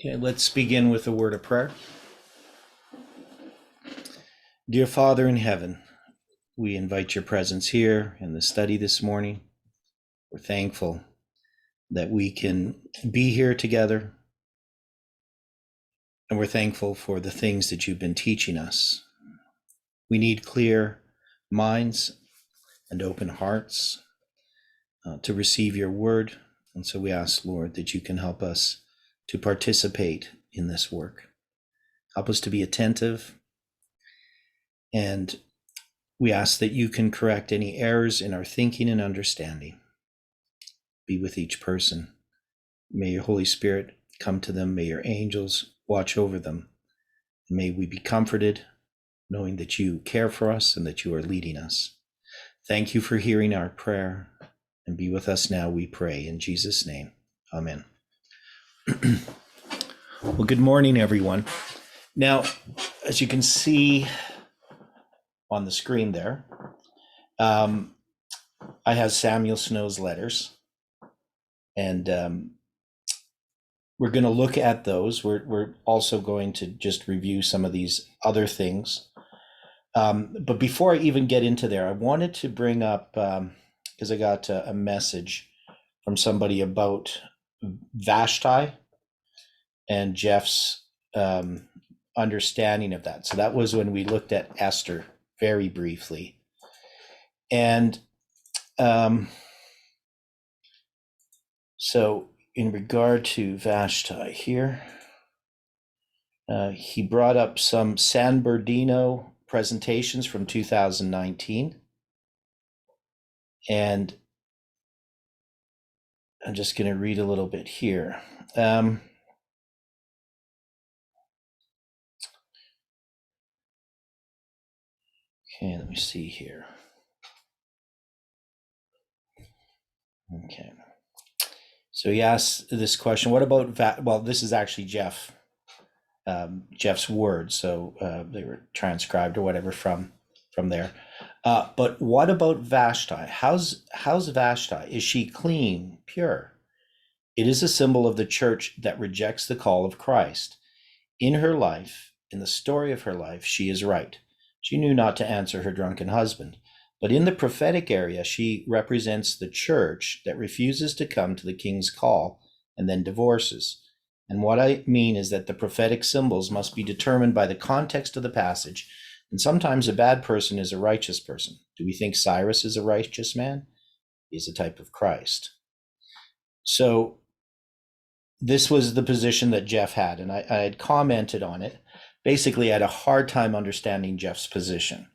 Okay, let's begin with a word of prayer. Dear Father in heaven, we invite your presence here in the study this morning. We're thankful that we can be here together, and we're thankful for the things that you've been teaching us. We need clear minds and open hearts to receive your word, and so we ask, Lord, that you can help us to participate in this work. Help us to be attentive, and we ask that you can correct any errors in our thinking and understanding. Be with each person. May your Holy Spirit come to them. May your angels watch over them. May we be comforted, knowing that you care for us and that you are leading us. Thank you for hearing our prayer, and be with us now, we pray, in Jesus' name. Amen. Well, good morning, everyone. Now, as you can see on the screen there, I have Samuel Snow's letters, and we're going to look at those. We're also going to just review some of these other things. But before I even get into there, I wanted to bring up, because I got a message from somebody about Vashti and Jeff's understanding of that. So that was when we looked at Esther very briefly. And so in regard to Vashti here, he brought up some San Bernardino presentations from 2019. And I'm just going to read a little bit here. Okay, let me see here. Okay. So he asked this question, what about, well, this is actually Jeff's words, so they were transcribed or whatever from there. But what about Vashti? How's Vashti? Is she clean, pure? It is a symbol of the church that rejects the call of Christ. In her life, in the story of her life, she is right. She knew not to answer her drunken husband. But in the prophetic area, she represents the church that refuses to come to the king's call and then divorces. And what I mean is that the prophetic symbols must be determined by the context of the passage. And sometimes a bad person is a righteous person. Do we think Cyrus is a righteous man? He is a type of Christ. So this was the position that Jeff had, and I had commented on it. Basically, I had a hard time understanding Jeff's position.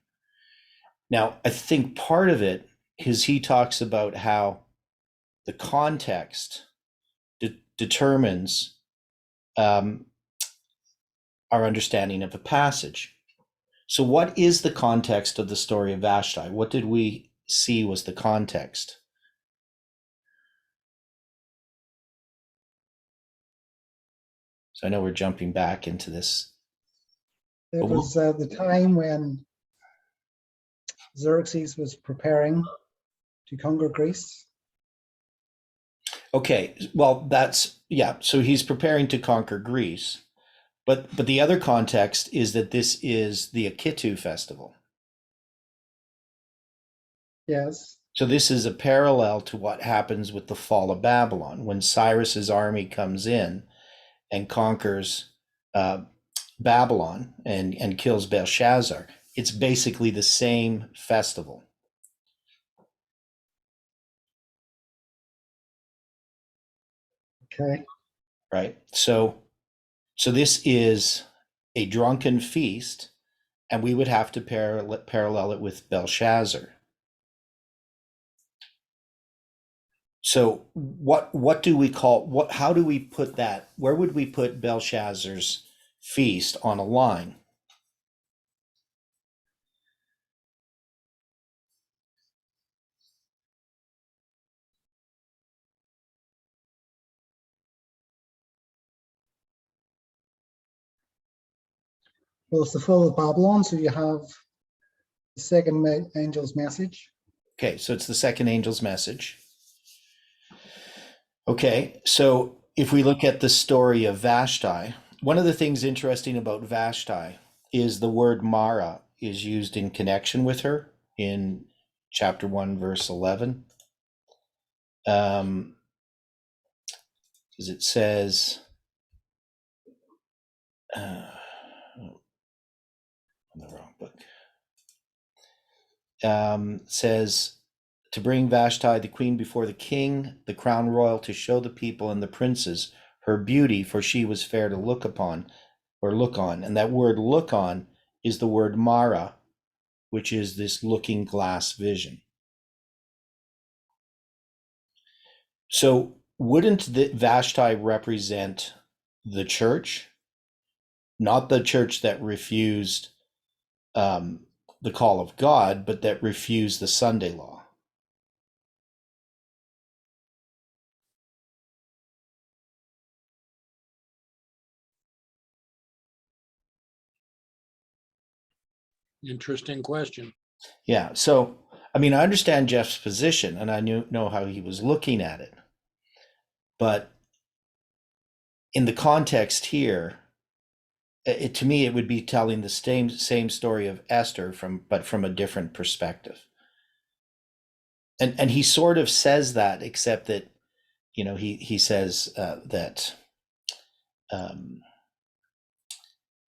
Now, I think part of it is he talks about how the context determines our understanding of a passage. So what is the context of the story of Vashti? What did we see was the context? So I know we're jumping back into this. It was the time when Xerxes was preparing to conquer Greece. Okay, well, that's, yeah, so he's preparing to conquer Greece. But the other context is that this is the Akitu festival. Yes. So this is a parallel to what happens with the fall of Babylon, when Cyrus's army comes in and conquers Babylon and kills Belshazzar. It's basically the same festival. Okay. Right. So this is a drunken feast, and we would have to parallel it with Belshazzar. So what do we call, how do we put that? Where would we put Belshazzar's feast on a line? Well, it's the fall of Babylon, so you have the second angel's message. Okay, so it's the second angel's message. Okay, so if we look at the story of Vashti, one of the things interesting about Vashti is the word Mara is used in connection with her in chapter 1, verse 11. Because it says, I'm in the wrong book. Says, to bring Vashti the queen before the king, the crown royal, to show the people and the princes her beauty, for she was fair to look upon or look on. And that word look on is the word Mara, which is this looking glass vision. So wouldn't Vashti represent the church? Not the church that refused the call of God, but that refused the Sunday law. Interesting question. Yeah. So, I mean, I understand Jeff's position and I know how he was looking at it. But in the context here, to me, it would be telling the same story of Esther but from a different perspective. And he sort of says that, except that, he says that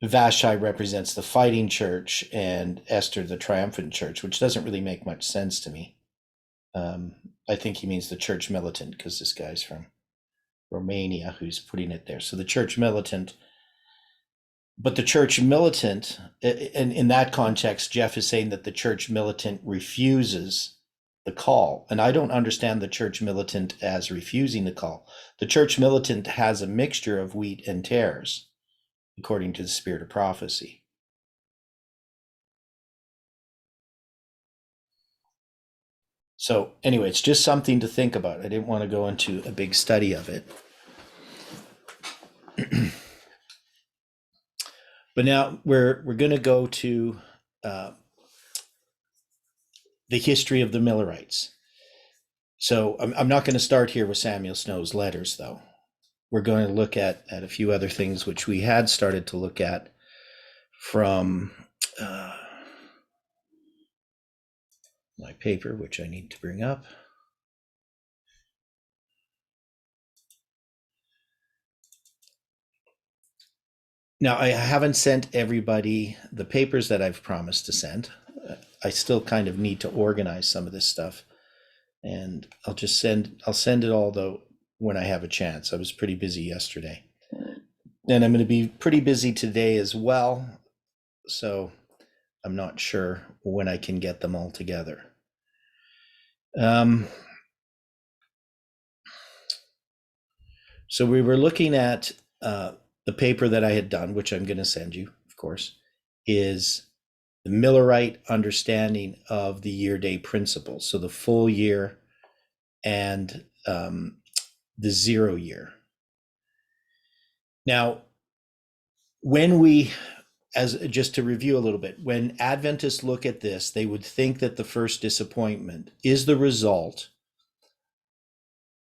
Vashti represents the fighting church and Esther the triumphant church, which doesn't really make much sense to me. I think he means the church militant, because this guy's from Romania who's putting it there. So the church militant, but the church militant, and in that context, Jeff is saying that the church militant refuses the call. And I don't understand the church militant as refusing the call. The church militant has a mixture of wheat and tares, according to the spirit of prophecy. So anyway, it's just something to think about. I didn't want to go into a big study of it. But now we're going to go to the history of the Millerites. So I'm not going to start here with Samuel Snow's letters, though. We're going to look at a few other things which we had started to look at from my paper, which I need to bring up. Now, I haven't sent everybody the papers that I've promised to send. I still kind of need to organize some of this stuff. And I'll send it all, though, when I have a chance. I was pretty busy yesterday. And I'm going to be pretty busy today as well. So I'm not sure when I can get them all together. So we were looking at the paper that I had done, which I'm going to send you, of course, is the Millerite understanding of the year-day principles. So the full year and the 0 year. Now, just to review a little bit, when Adventists look at this, they would think that the first disappointment is the result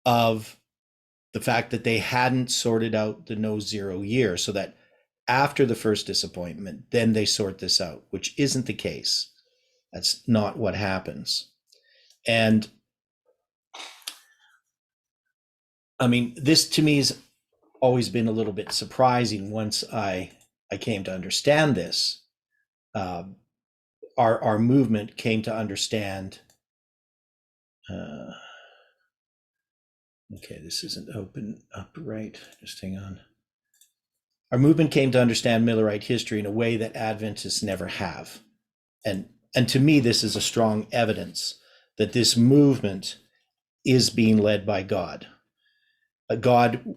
of the fact that they hadn't sorted out the no 0 year, so that after the first disappointment, then they sort this out, which isn't the case. That's not what happens. And I mean, this to me has always been a little bit surprising once I came to understand this. Our movement came to understand. Okay, this isn't open up right. Just hang on. Our movement came to understand Millerite history in a way that Adventists never have. And to me, this is a strong evidence that this movement is being led by God. Satan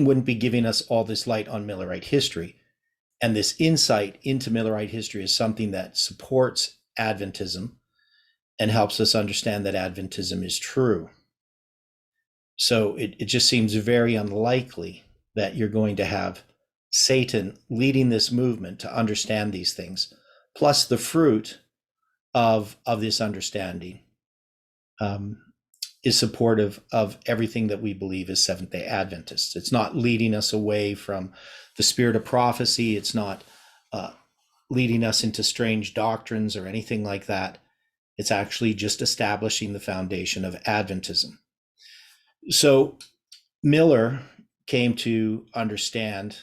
wouldn't be giving us all this light on Millerite history. And this insight into Millerite history is something that supports Adventism and helps us understand that Adventism is true. So it just seems very unlikely that you're going to have Satan leading this movement to understand these things, plus the fruit of this understanding is supportive of everything that we believe as Seventh-day Adventists. It's not leading us away from the spirit of prophecy. It's not leading us into strange doctrines or anything like that. It's actually just establishing the foundation of Adventism. So Miller came to understand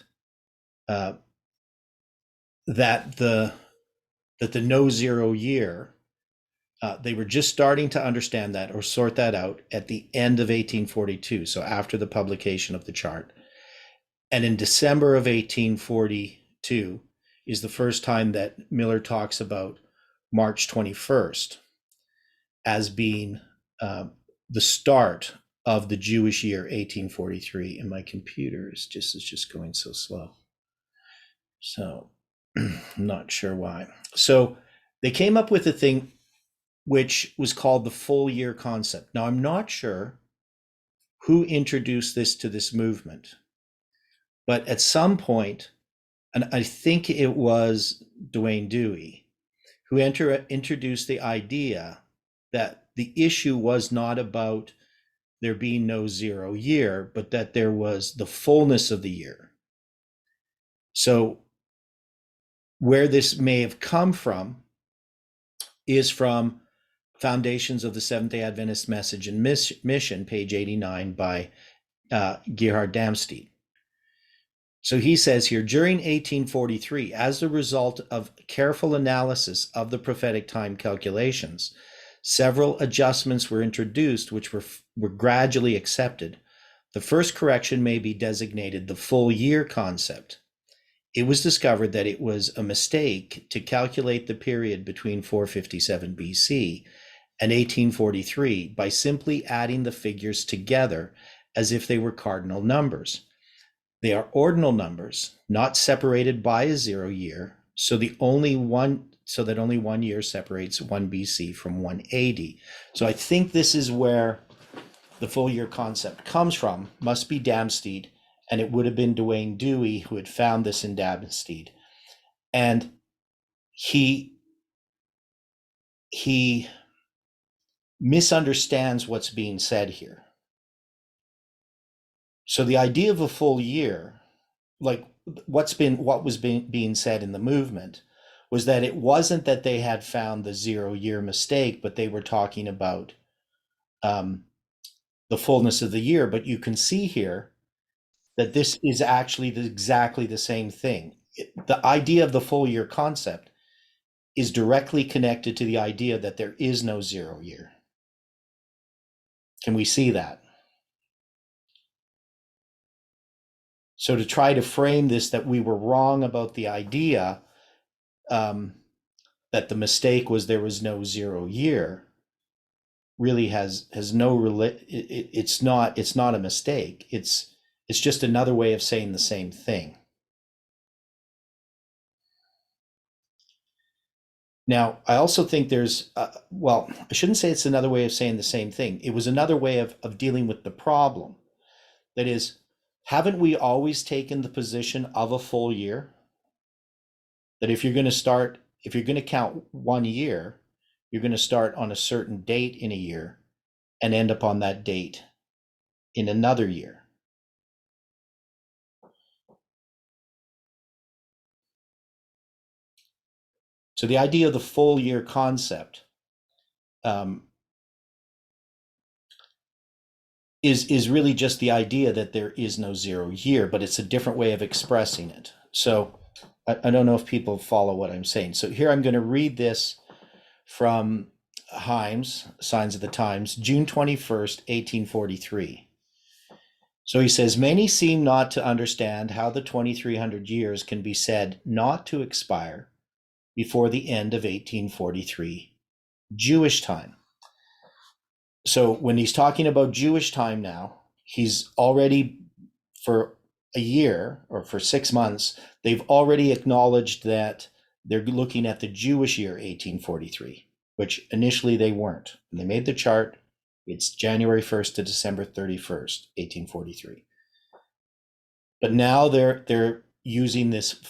that the no zero year, they were just starting to understand that or sort that out at the end of 1842, so after the publication of the chart. And in December of 1842 is the first time that Miller talks about March 21st as being the start of the Jewish year 1843. And my computer is just going so slow. So I'm not sure why. So they came up with a thing which was called the full year concept. Now, I'm not sure who introduced this to this movement, but at some point, and I think it was Dwayne Dewey, who introduced the idea that the issue was not about there being no zero year, but that there was the fullness of the year. So where this may have come from is from Foundations of the Seventh-day Adventist Message and Mission, page 89 by Gerhard Damstedt. So he says here, during 1843, as a result of careful analysis of the prophetic time calculations, several adjustments were introduced which were gradually accepted. The first correction may be designated the full year concept. It was discovered that it was a mistake to calculate the period between 457 BC and 1843 by simply adding the figures together as if they were cardinal numbers. They are ordinal numbers, not separated by a zero year, so that only one year separates 1 BC from 1 AD. So I think this is where the full year concept comes from, must be Damstedt, and it would have been Dwayne Dewey who had found this in Damstedt. And he misunderstands what's being said here. So the idea of a full year, like what was being said in the movement, was that it wasn't that they had found the 0 year mistake, but they were talking about the fullness of the year. But you can see here that this is actually exactly the same thing. The idea of the full year concept is directly connected to the idea that there is no 0 year. Can we see that? So to try to frame this that we were wrong about the idea that the mistake was there was no 0 year really has no it's not a mistake. It's just another way of saying the same thing. Now, I also think there's, well, I shouldn't say it's another way of saying the same thing. It was another way of dealing with the problem. That is, haven't we always taken the position of a full year? That if you're going to count 1 year, you're going to start on a certain date in a year and end up on that date in another year. So the idea of the full year concept is really just the idea that there is no 0 year, but it's a different way of expressing it. So I don't know if people follow what I'm saying. So here I'm going to read this from Heims, Signs of the Times, June 21st, 1843. So he says, many seem not to understand how the 2300 years can be said not to expire before the end of 1843 Jewish time. So when he's talking about Jewish time now, he's already, for a year or for 6 months, they've already acknowledged that they're looking at the Jewish year 1843, which initially they weren't. When they made the chart, it's January 1st to December 31st, 1843. But now they're using this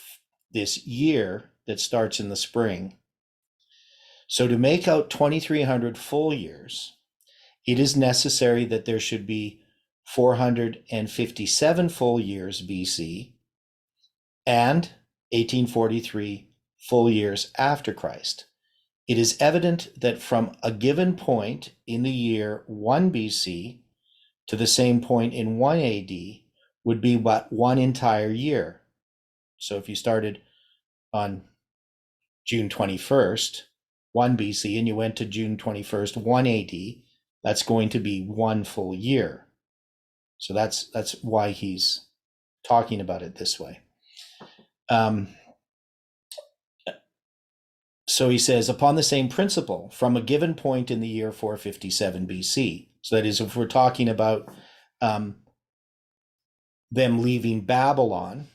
year that starts in the spring. So to make out 2300 full years, it is necessary that there should be 457 full years BC and 1843 full years after Christ. It is evident that from a given point in the year 1 BC to the same point in 1 AD would be but one entire year. So if you started on June 21st, 1 BC, and you went to June 21st, 1 AD, that's going to be one full year. So that's why he's talking about it this way. So he says, upon the same principle, from a given point in the year 457 BC. So that is, if we're talking about them leaving Babylon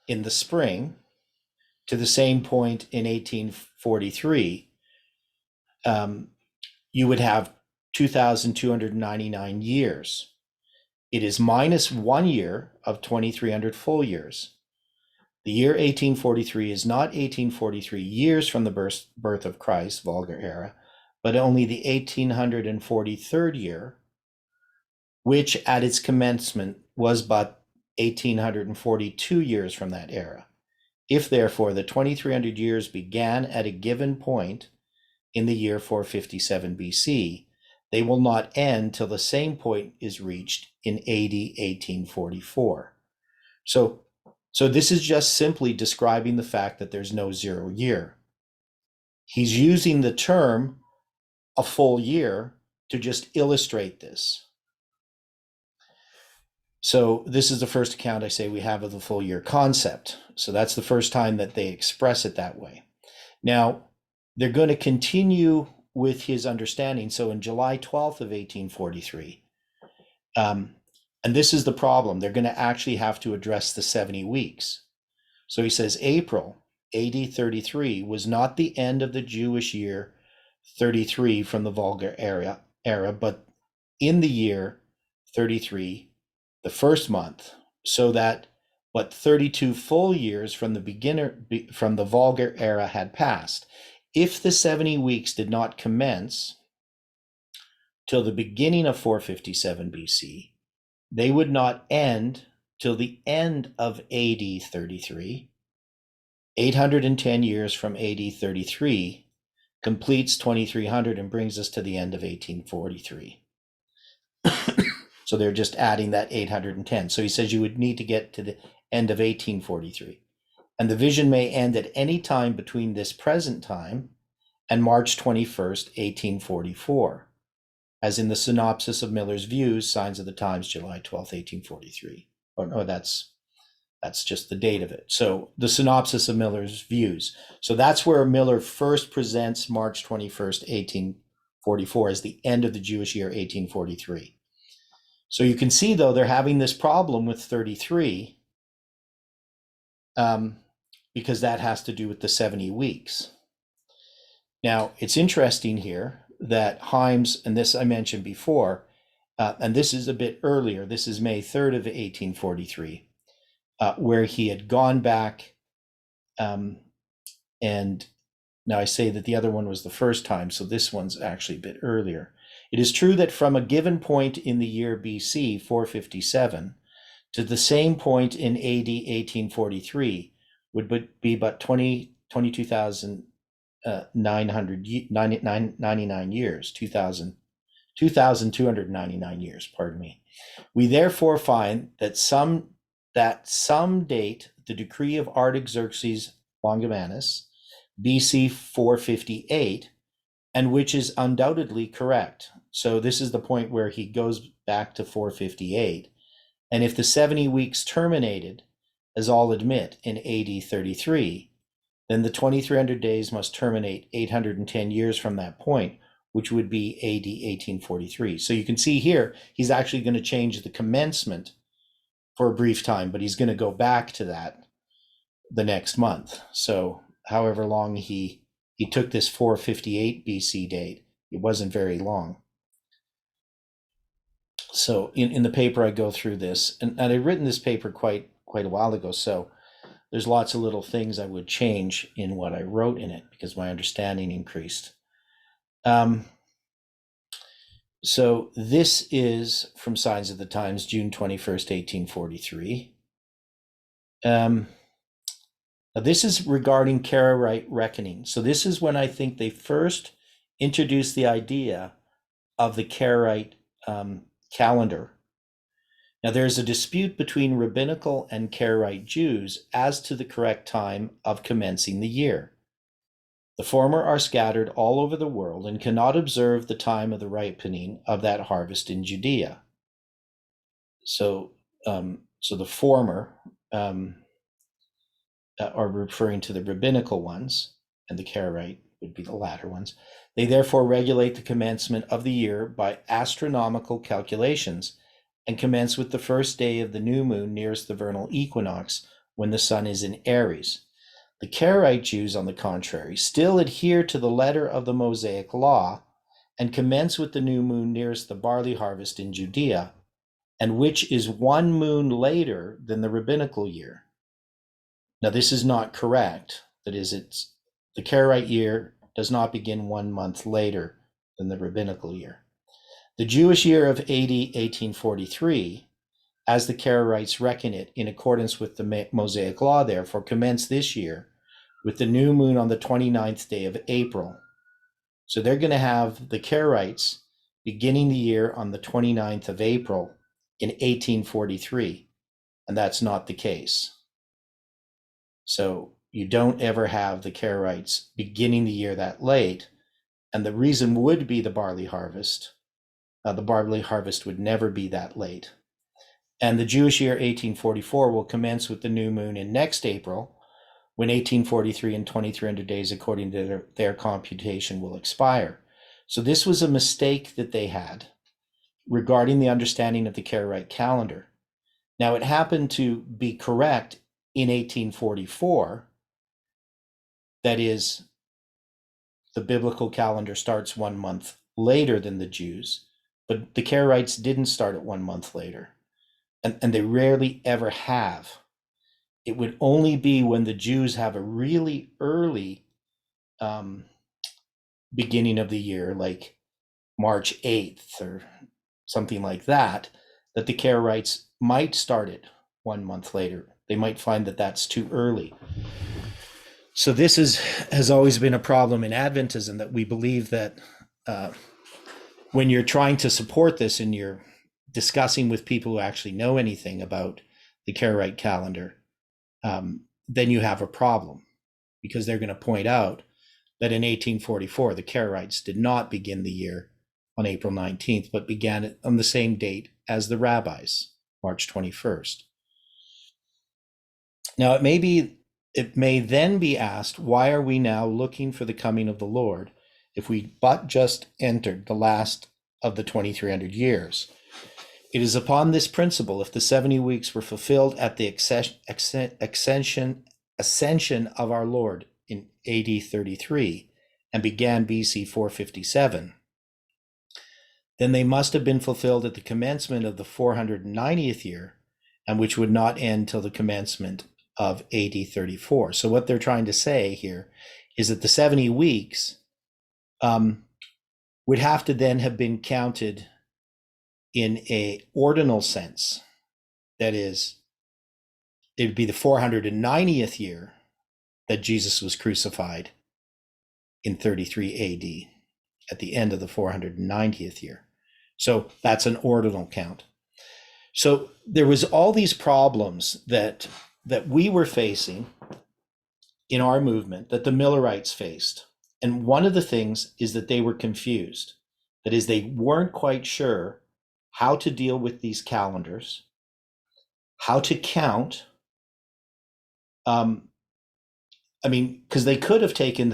in the spring to the same point in 1843, you would have 2,299 years. It is minus 1 year of 2,300 full years. The year 1843 is not 1843 years from the birth of Christ, vulgar era, but only the 1843rd year, which at its commencement was but 1842 years from that era. If therefore the 2,300 years began at a given point in the year 457 BC, they will not end till the same point is reached in AD 1844. So this is just simply describing the fact that there's no 0 year. He's using the term a full year to just illustrate this. So this is the first account I say we have of the full year concept. So that's the first time that they express it that way. Now, they're going to continue with his understanding. So in July 12th of 1843, and this is the problem, they're going to actually have to address the 70 weeks. So he says April AD 33 was not the end of the Jewish year 33 from the vulgar era, but in the year 33, the first month, so that but 32 full years from the vulgar era had passed. If the 70 weeks did not commence till the beginning of 457 BC, they would not end till the end of AD 33. 810 years from AD 33 completes 2300 and brings us to the end of 1843. So they're just adding that 810. So he says you would need to get to the end of 1843. And the vision may end at any time between this present time and March 21st, 1844, as in the synopsis of Miller's views, Signs of the Times, July 12th, 1843. Oh, no, that's just the date of it. So the synopsis of Miller's views. So that's where Miller first presents March 21st, 1844 as the end of the Jewish year, 1843. So you can see, though, they're having this problem with 33 because that has to do with the 70 weeks. Now, it's interesting here that heims, and this I mentioned before, and this is a bit earlier, this is May 3rd of 1843, where he had gone back, and now I say that the other one was the first time, so this one's actually a bit earlier. It is true that from a given point in the year BC, 457, to the same point in AD 1843 would be but 2299 years, 2,299 years, pardon me. We therefore find that some date the decree of Artaxerxes Longimanus, BC 458, and which is undoubtedly correct. So this is the point where he goes back to 458. And if the 70 weeks terminated, as all admit, in AD 33, then the 2300 days must terminate 810 years from that point, which would be AD 1843. So you can see here, he's actually going to change the commencement for a brief time, but he's going to go back to that the next month. So however long he took this 458 BC date, it wasn't very long. So in the paper, I go through this, and I'd written this paper quite a while ago, so there's lots of little things I would change in what I wrote in it because my understanding increased. So this is from Signs of the Times, June 21st, 1843. Now this is regarding Karaite reckoning. So this is when I think they first introduced the idea of the Karaite calendar. Now there's a dispute between rabbinical and Karaite Jews as to the correct time of commencing the year. The former are scattered all over the world and cannot observe the time of the ripening of that harvest in Judea. So the former are referring to the rabbinical ones, and the Karaite would be the latter ones. They therefore regulate the commencement of the year by astronomical calculations and commence with the first day of the new moon nearest the vernal equinox when the sun is in Aries. The Karaite Jews, on the contrary, still adhere to the letter of the Mosaic law and commence with the new moon nearest the barley harvest in Judea, and which is one moon later than the rabbinical year. Now, this is not correct. That is, the Karaite year does not begin 1 month later than the rabbinical year. The Jewish year of AD 1843, as the Karaites reckon it in accordance with the Mosaic law, therefore, commenced this year with the new moon on the 29th day of April. So they're going to have the Karaites beginning the year on the 29th of April in 1843, and that's not the case. So you don't ever have the Karaites beginning the year that late, and the reason would be the barley harvest. The barley harvest would never be that late. And the Jewish year 1844 will commence with the new moon in next April, when 1843 and 2300 days, according to their computation, will expire. So this was a mistake that they had regarding the understanding of the Karaite calendar. Now, it happened to be correct in 1844. That is, the biblical calendar starts 1 month later than the Jews, but the Karaites didn't start at 1 month later, and they rarely ever have. It would only be when the Jews have a really early beginning of the year, like March 8th or something like that, that the Karaites might start it 1 month later. They might find that that's too early. So this has always been a problem in Adventism, that we believe that when you're trying to support this and you're discussing with people who actually know anything about the Karaite calendar, then you have a problem, because they're going to point out that in 1844, the Karaites did not begin the year on April 19th, but began it on the same date as the rabbis, March 21st. Now, it may then be asked, why are we now looking for the coming of the Lord if we but just entered the last of the 2300 years? It is upon this principle, if the 70 weeks were fulfilled at the ascension of our Lord in AD 33 and began BC 457, then they must have been fulfilled at the commencement of the 490th year, and which would not end till the commencement of AD 34. So what they're trying to say here is that the 70 weeks would have to then have been counted in a ordinal sense. That is, it would be the 490th year that Jesus was crucified in 33 AD, at the end of the 490th year. So that's an ordinal count. So there was all these problems that we were facing in our movement, that the Millerites faced. And one of the things is that they were confused. That is, they weren't quite sure how to deal with these calendars, how to count. Because they could have taken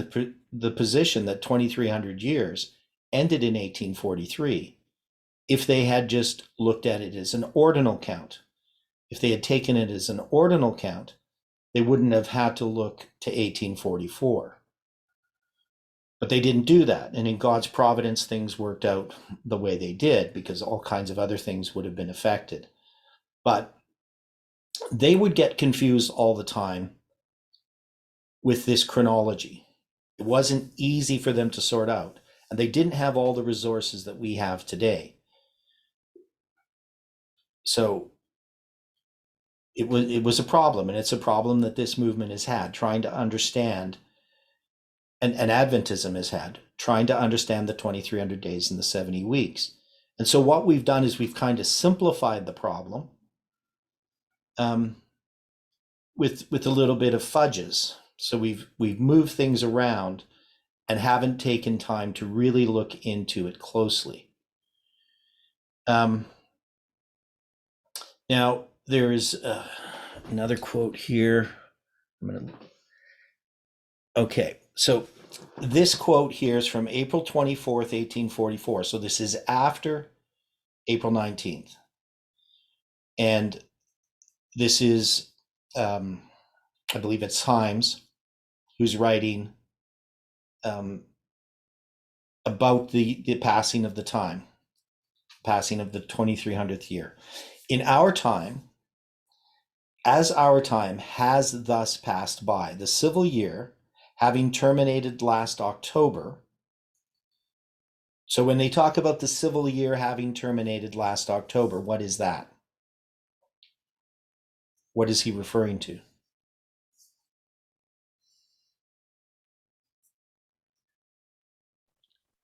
the position that 2300 years ended in 1843 if they had just looked at it as an ordinal count. If they had taken it as an ordinal count, they wouldn't have had to look to 1844. But they didn't do that. And in God's providence, things worked out the way they did, because all kinds of other things would have been affected. But they would get confused all the time with this chronology. It wasn't easy for them to sort out. and they didn't have all the resources that we have today. So it was a problem, and it's a problem that this movement has had, trying to understand, and Adventism has had, trying to understand the 2300 days and the 70 weeks. And so what we've done is we've kind of simplified the problem with a little bit of fudges. So we've moved things around and haven't taken time to really look into it closely. Now there is another quote here. Okay, so this quote here is from April 24th, 1844. So this is after April 19th. And this is, I believe it's Heims, who's writing about the passing of the time, passing of the 2300th year. In our time, as our time has thus passed by, the civil year having terminated last October. So when they talk about the civil year having terminated last October, what is that? What is he referring to?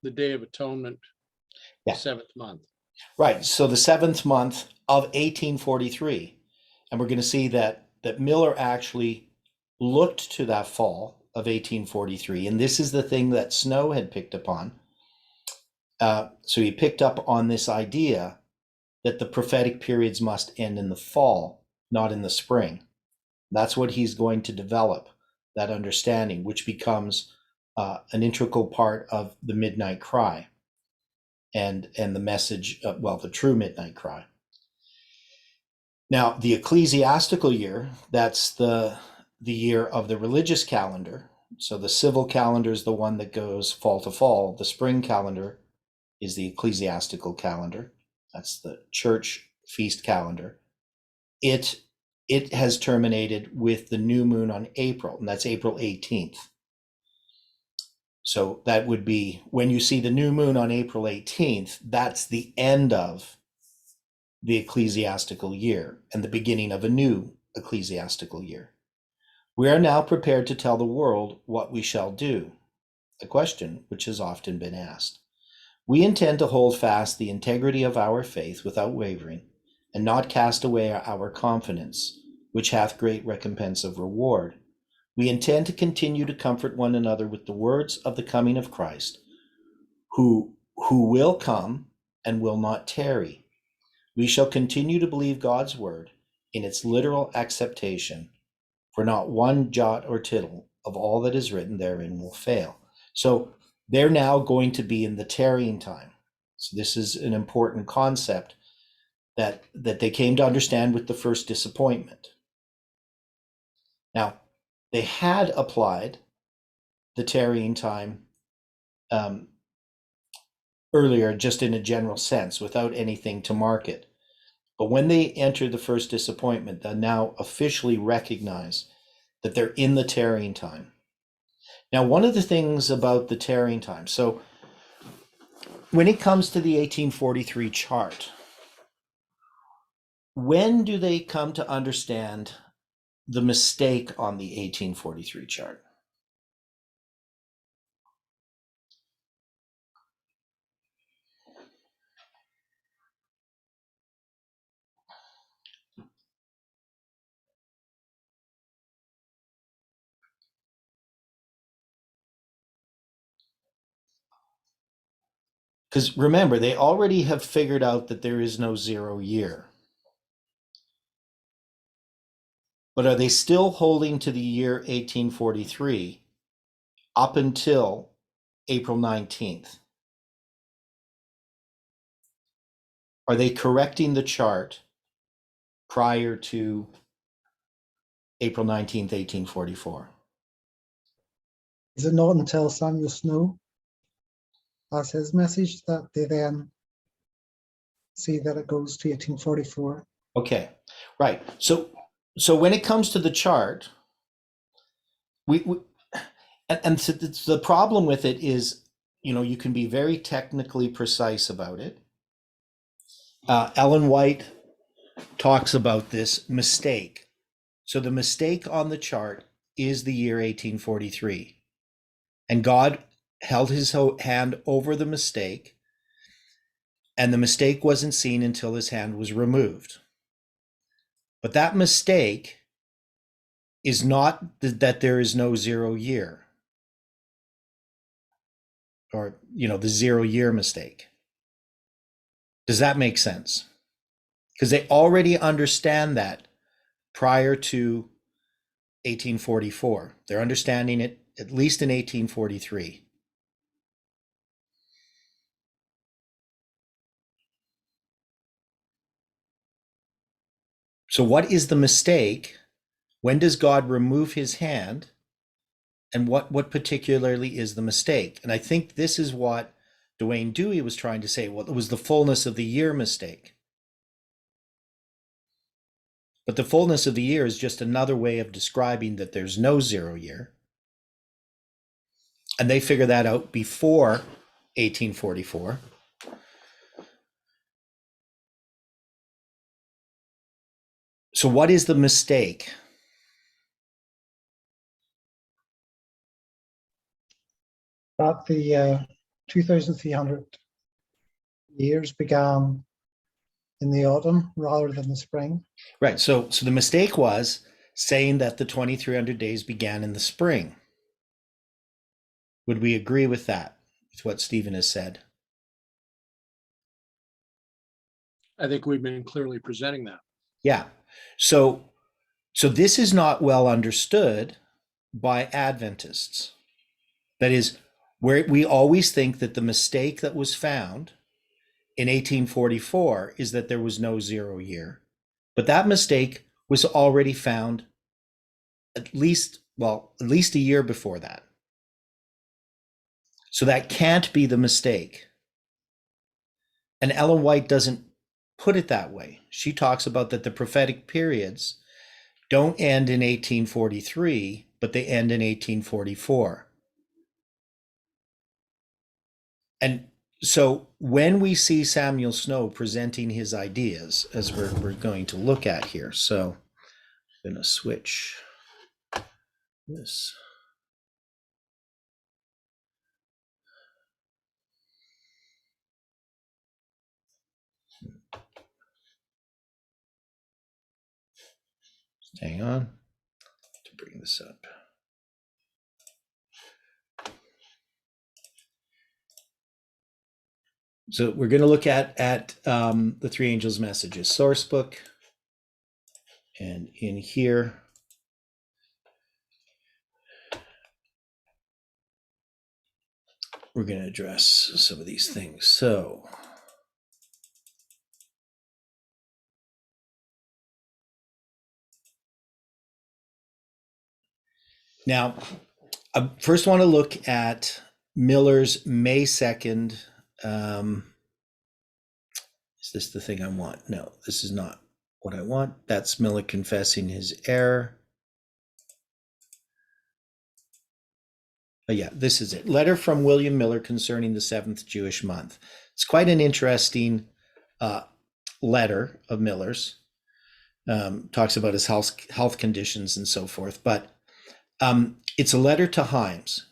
The Day of Atonement, Yeah. 7th month. Right. So the 7th month of 1843. And we're going to see that Miller actually looked to that fall of 1843. And this is the thing that Snow had picked upon. So he picked up on this idea that the prophetic periods must end in the fall, not in the spring. That's what he's going to develop, that understanding, which becomes an integral part of the midnight cry and the message, the true midnight cry. Now, the ecclesiastical year, that's the year of the religious calendar. So the civil calendar is the one that goes fall to fall. The spring calendar is the ecclesiastical calendar. That's the church feast calendar. It has terminated with the new moon on April, and that's April 18th. So that would be when you see the new moon on April 18th, that's the end of the ecclesiastical year and the beginning of a new ecclesiastical year. We are now prepared to tell the world what we shall do, a question which has often been asked. We intend to hold fast the integrity of our faith without wavering, and not cast away our confidence, which hath great recompense of reward. We intend to continue to comfort one another with the words of the coming of Christ, who will come and will not tarry. We shall continue to believe God's word in its literal acceptation, for not one jot or tittle of all that is written therein will fail. So they're now going to be in the tarrying time. So this is an important concept that they came to understand with the first disappointment. Now, they had applied the tarrying time earlier, just in a general sense, without anything to mark it. But when they enter the first disappointment, they now officially recognize that they're in the tarrying time. Now, one of the things about the tarrying time, so when it comes to the 1843 chart, when do they come to understand the mistake on the 1843 chart? Because remember, they already have figured out that there is no 0 year. But are they still holding to the year 1843 up until April 19th? Are they correcting the chart prior to April 19th, 1844? Is it not until Samuel Snow has his message that they then see that it goes to 1844? Okay, right. So when it comes to the chart, we and so the problem with it is you can be very technically precise about it. Ellen White talks about this mistake. So the mistake on the chart is the year 1843. And God held his hand over the mistake, and the mistake wasn't seen until his hand was removed. But that mistake is not that there is no 0 year, or the 0 year mistake. Does that make sense? Because they already understand that prior to 1844. They're understanding it at least in 1843. So what is the mistake? When does God remove his hand? And what particularly is the mistake? And I think this is what Dwayne Dewey was trying to say. Well, it was the fullness of the year mistake. But the fullness of the year is just another way of describing that there's no 0 year. And they figure that out before 1844. So what is the mistake? That the 2,300 years began in the autumn rather than the spring. Right. So the mistake was saying that the 2,300 days began in the spring. Would we agree with that, with what Stephen has said? I think we've been clearly presenting that. Yeah. So this is not well understood by Adventists. That is, where we always think that the mistake that was found in 1844 is that there was no 0 year. But that mistake was already found at least a year before that. So that can't be the mistake. And Ellen White doesn't put it that way. She talks about that the prophetic periods don't end in 1843, but they end in 1844. And so when we see Samuel Snow presenting his ideas, as we're going to look at here, so I'm going to switch this. Hang on to bring this up. So we're going to look at the Three Angels' Messages source book. And in here, we're going to address some of these things. So now, I first want to look at Miller's May 2nd. Is this the thing I want? No, this is not what I want. That's Miller confessing his error. Oh, yeah, this is it. Letter from William Miller concerning the 7th Jewish month. It's quite an interesting letter of Miller's. Talks about his health conditions and so forth. But it's a letter to Heims.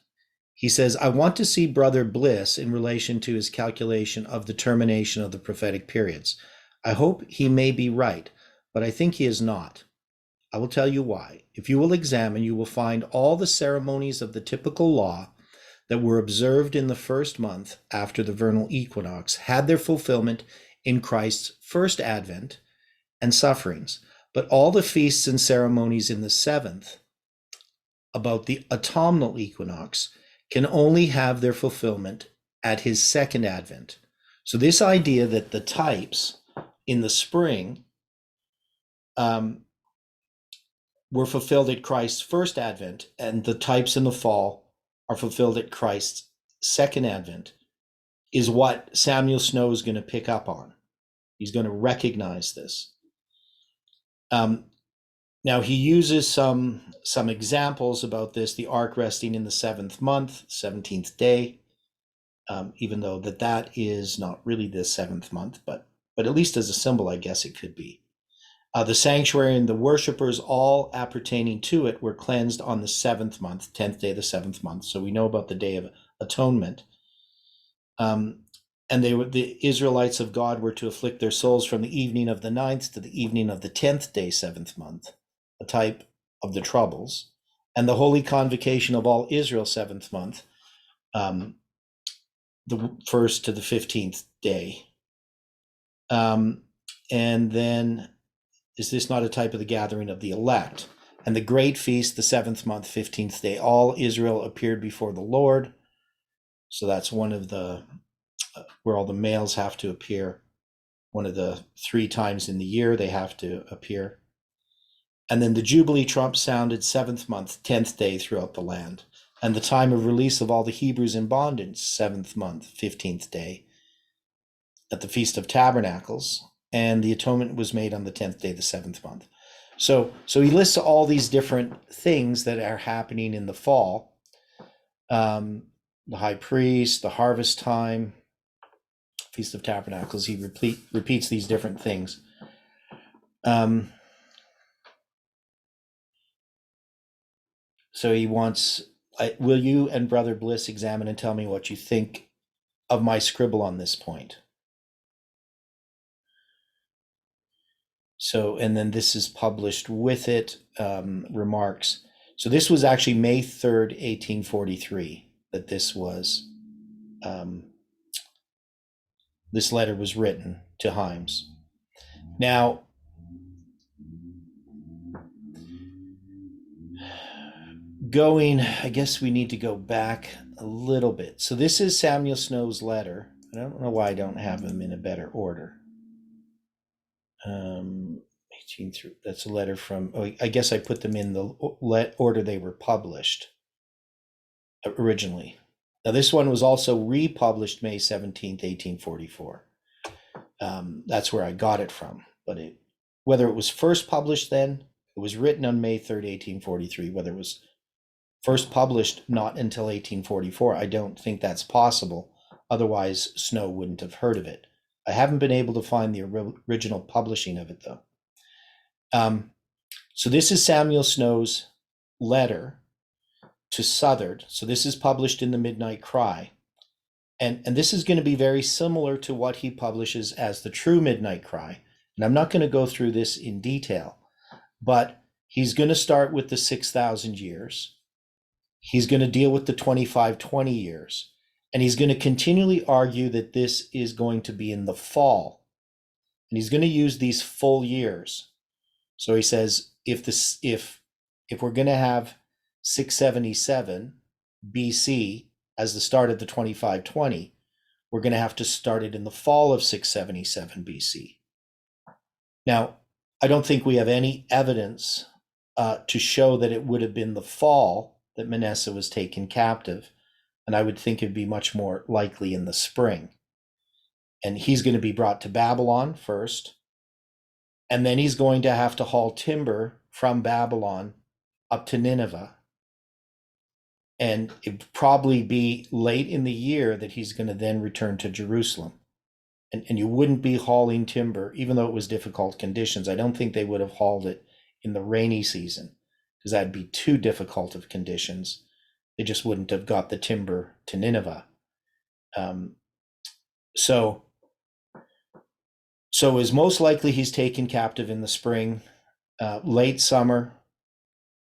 He says, I want to see Brother Bliss in relation to his calculation of the termination of the prophetic periods. I hope he may be right, but I think he is not. I will tell you why. If you will examine, you will find all the ceremonies of the typical law that were observed in the first month after the vernal equinox had their fulfillment in Christ's first advent and sufferings. But all the feasts and ceremonies in the 7th, about the autumnal equinox, can only have their fulfillment at his second advent. So this idea that the types in the spring were fulfilled at Christ's first advent, and the types in the fall are fulfilled at Christ's second advent, is what Samuel Snow is going to pick up on. He's going to recognize this. Now he uses some examples about this, the ark resting in the 7th month, 17th day. even though that is not really the seventh month, but at least as a symbol, I guess it could be. The sanctuary and the worshippers, all appertaining to it, were cleansed on the seventh month, 10th day of the seventh month. So we know about the Day of Atonement. And the Israelites of God were to afflict their souls from the evening of the 9th to the evening of the 10th day, seventh month, a type of the troubles. And the holy convocation of all Israel, seventh month, the first to the 15th day. And then, is this not a type of the gathering of the elect? And the great feast, the seventh month, 15th day, all Israel appeared before the Lord. So that's one of the, where all the males have to appear. One of the 3 times in the year they have to appear. And then the Jubilee trump sounded, seventh month, 10th day throughout the land. And the time of release of all the Hebrews in bondage, seventh month, 15th day, at the Feast of Tabernacles. And the atonement was made on the 10th day, the seventh month. So he lists all these different things that are happening in the fall. The high priest, the harvest time, Feast of Tabernacles. He repeats these different things. So he wants, will you and Brother Bliss examine and tell me what you think of my scribble on this point? So, and then this is published with it, remarks. So this was actually May 3rd, 1843, that this was, this letter was written to Heims. Now, I guess we need to go back a little bit. So this is Samuel Snow's letter. I don't know why I don't have them in a better order. 18 through, that's a letter from, I guess I put them in the order they were published originally. Now this one was also republished May 17th, 1844. That's where I got it from, but whether it was first published then, it was written on May 3rd, 1843, whether it was first published not until 1844, I don't think that's possible. Otherwise, Snow wouldn't have heard of it. I haven't been able to find the original publishing of it, though. So this is Samuel Snow's letter to Southard. So this is published in the Midnight Cry. And this is going to be very similar to what he publishes as the True Midnight Cry. And I'm not going to go through this in detail, but he's going to start with the 6,000 years. He's going to deal with the 2520 years. And he's going to continually argue that this is going to be in the fall. And he's going to use these full years. So he says, if we're going to have 677 BC as the start of the 2520, we're going to have to start it in the fall of 677 BC. Now, I don't think we have any evidence to show that it would have been the fall that Manasseh was taken captive. And I would think it'd be much more likely in the spring. And he's going to be brought to Babylon first. And then he's going to have to haul timber from Babylon up to Nineveh. And it'd probably be late in the year that he's going to then return to Jerusalem. And you wouldn't be hauling timber, even though it was difficult conditions. I don't think they would have hauled it in the rainy season, because that'd be too difficult of conditions. They just wouldn't have got the timber to Nineveh. So is most likely he's taken captive in the spring, late summer.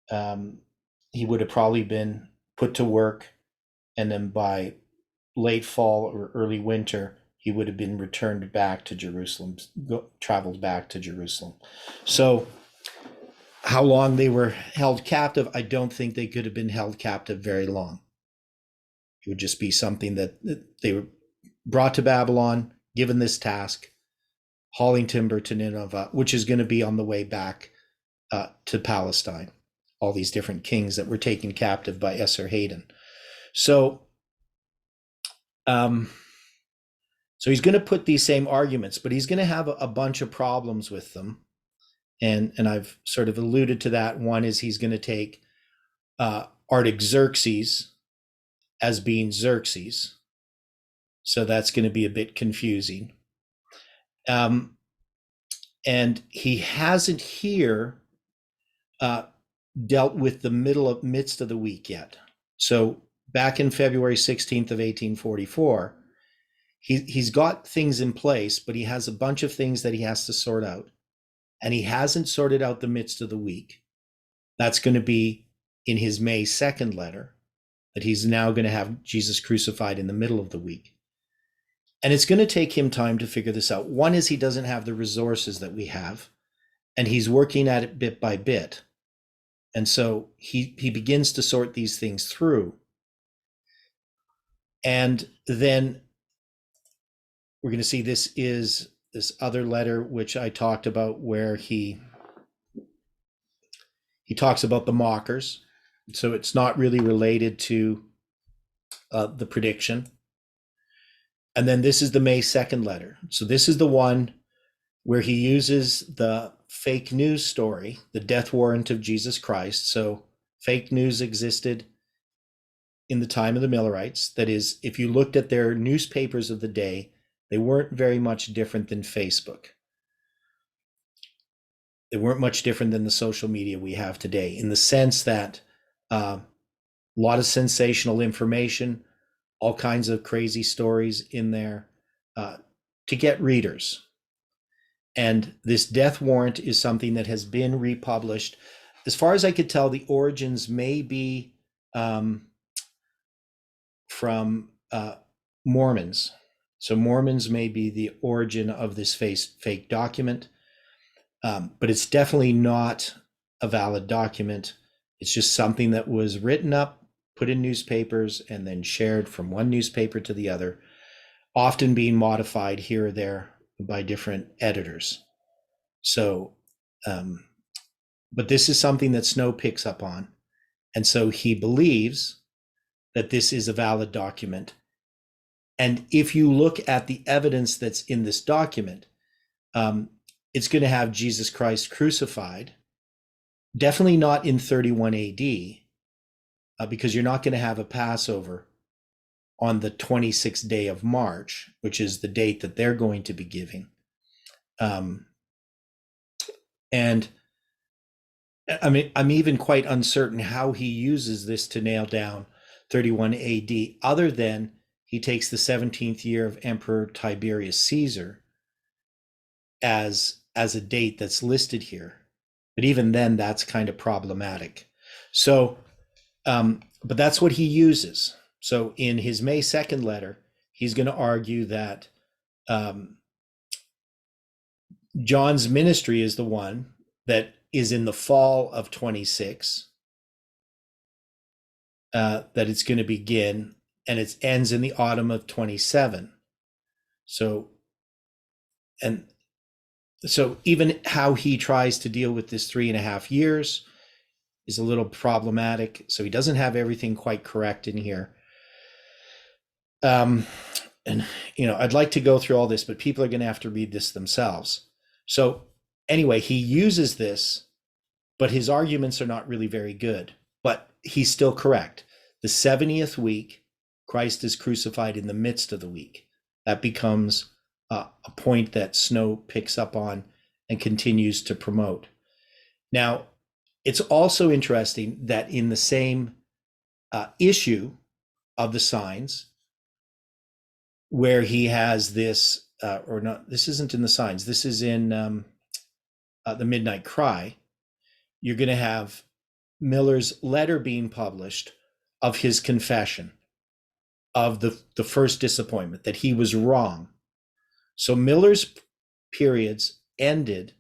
He would have probably been put to work, and then by late fall or early winter, he would have been returned back to Jerusalem, traveled back to Jerusalem. So how long they were held captive, I don't think they could have been held captive very long. It would just be something that they were brought to Babylon, given this task, hauling timber to Nineveh, which is going to be on the way back to Palestine. All these different kings that were taken captive by Esarhaddon. So he's going to put these same arguments, but he's going to have a bunch of problems with them. And I've sort of alluded to that. One is he's going to take Artaxerxes as being Xerxes. So that's going to be a bit confusing. And he hasn't here dealt with the midst of the week yet. So back in February 16th of 1844, he's got things in place, but he has a bunch of things that he has to sort out. And he hasn't sorted out the midst of the week. That's going to be in his May 2nd letter, that he's now going to have Jesus crucified in the middle of the week. And it's going to take him time to figure this out. One is he doesn't have the resources that we have, and he's working at it bit by bit. And so he begins to sort these things through. And then we're going to see this is this other letter, which I talked about, where he talks about the mockers. So it's not really related to the prediction. And then this is the May 2nd letter. So this is the one where he uses the fake news story, the death warrant of Jesus Christ. So fake news existed in the time of the Millerites. That is, if you looked at their newspapers of the day, they weren't very much different than Facebook. They weren't much different than the social media we have today, in the sense that a lot of sensational information, all kinds of crazy stories in there to get readers. And this death warrant is something that has been republished. As far as I could tell, the origins may be from Mormons. So Mormons may be the origin of this fake document, but it's definitely not a valid document. It's just something that was written up, put in newspapers, and then shared from one newspaper to the other, often being modified here or there by different editors. So, but this is something that Snow picks up on. And so he believes that this is a valid document. And if you look at the evidence that's in this document, it's going to have Jesus Christ crucified, definitely not in 31 AD, because you're not going to have a Passover on the 26th day of March, which is the date that they're going to be giving. And I mean, I'm even quite uncertain how he uses this to nail down 31 AD, other than he takes the 17th year of Emperor Tiberius Caesar as a date that's listed here. But even then, that's kind of problematic. So, but that's what he uses. So in his May 2nd letter, he's going to argue that John's ministry is the one that is in the fall of 26, that it's going to begin, and it ends in the autumn of 27. So even how he tries to deal with this 3.5 years is a little problematic. So he doesn't have everything quite correct in here. And, I'd like to go through all this, but people are going to have to read this themselves. So anyway, he uses this, but his arguments are not really very good, but he's still correct. The 70th week, Christ is crucified in the midst of the week. That becomes a point that Snow picks up on and continues to promote. Now, it's also interesting that in the same issue of the signs, where he has this, this isn't in the signs, this is in the Midnight Cry, you're going to have Miller's letter being published of his confession of the first disappointment, that he was wrong. So Miller's periods ended,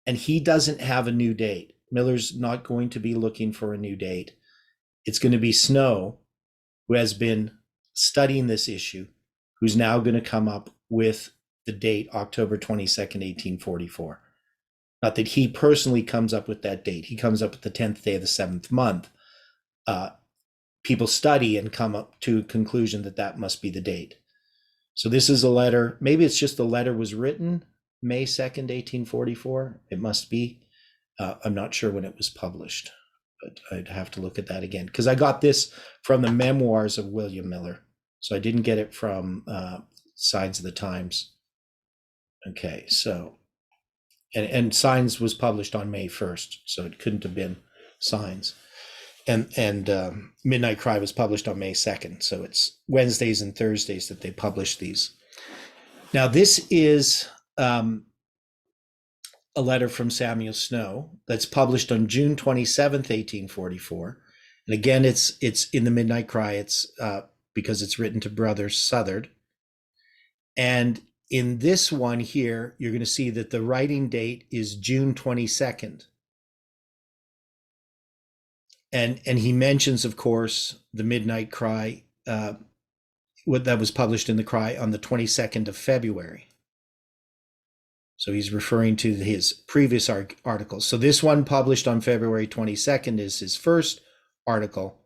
and he doesn't have a new date. Miller's not going to be looking for a new date. It's going to be Snow, who has been studying this issue, who's now going to come up with the date October 22nd, 1844. Not that he personally comes up with that date. He comes up with the 10th day of the 7th month. People study and come up to a conclusion that that must be the date. So this is a letter. Maybe it's just the letter was written May 2nd, 1844. It must be. I'm not sure when it was published, but I'd have to look at that again, because I got this from the memoirs of William Miller. So I didn't get it from Signs of the Times. Okay, so, and Signs was published on May 1st, so it couldn't have been Signs. And Midnight Cry was published on May 2nd, so it's Wednesdays and Thursdays that they publish these. Now, this is a letter from Samuel Snow that's published on June 27th, 1844. And again, it's in the Midnight Cry. It's because it's written to Brother Southard. And in this one here, you're going to see that the writing date is June 22nd. And he mentions, of course, the Midnight Cry, what that was published in the Cry on the 22nd of February. So he's referring to his previous articles. So this one published on February 22nd is his first article,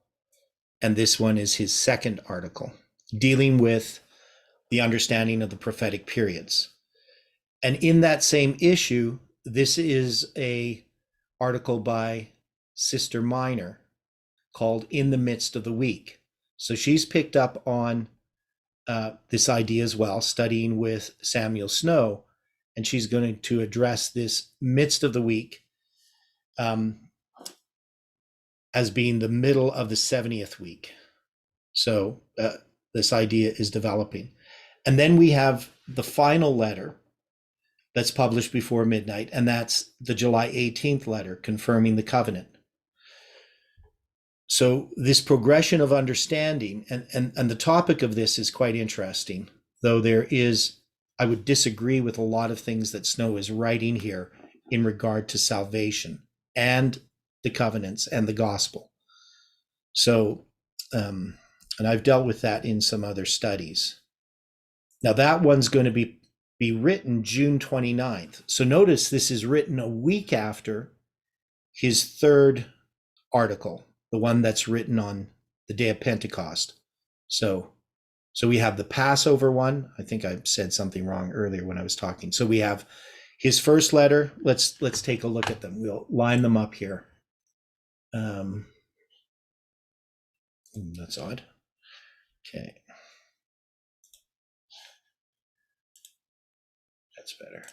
and this one is his second article, dealing with the understanding of the prophetic periods. And in that same issue, this is a article by Sister Minor called In the Midst of the Week. So she's picked up on this idea as well, studying with Samuel Snow, and she's going to address this midst of the week as being the middle of the 70th week. So this idea is developing. And then we have the final letter that's published before midnight, and that's the July 18th letter confirming the covenant. So this progression of understanding, and the topic of this is quite interesting, though I would disagree with a lot of things that Snow is writing here in regard to salvation and the covenants and the gospel. So, and I've dealt with that in some other studies. Now that one's going to be written June 29th. So notice this is written a week after his third article, the one that's written on the day of Pentecost. So we have the Passover one. I think I said something wrong earlier when I was talking. So we have his first letter. Let's take a look at them. We'll line them up here. That's odd. Okay. That's better.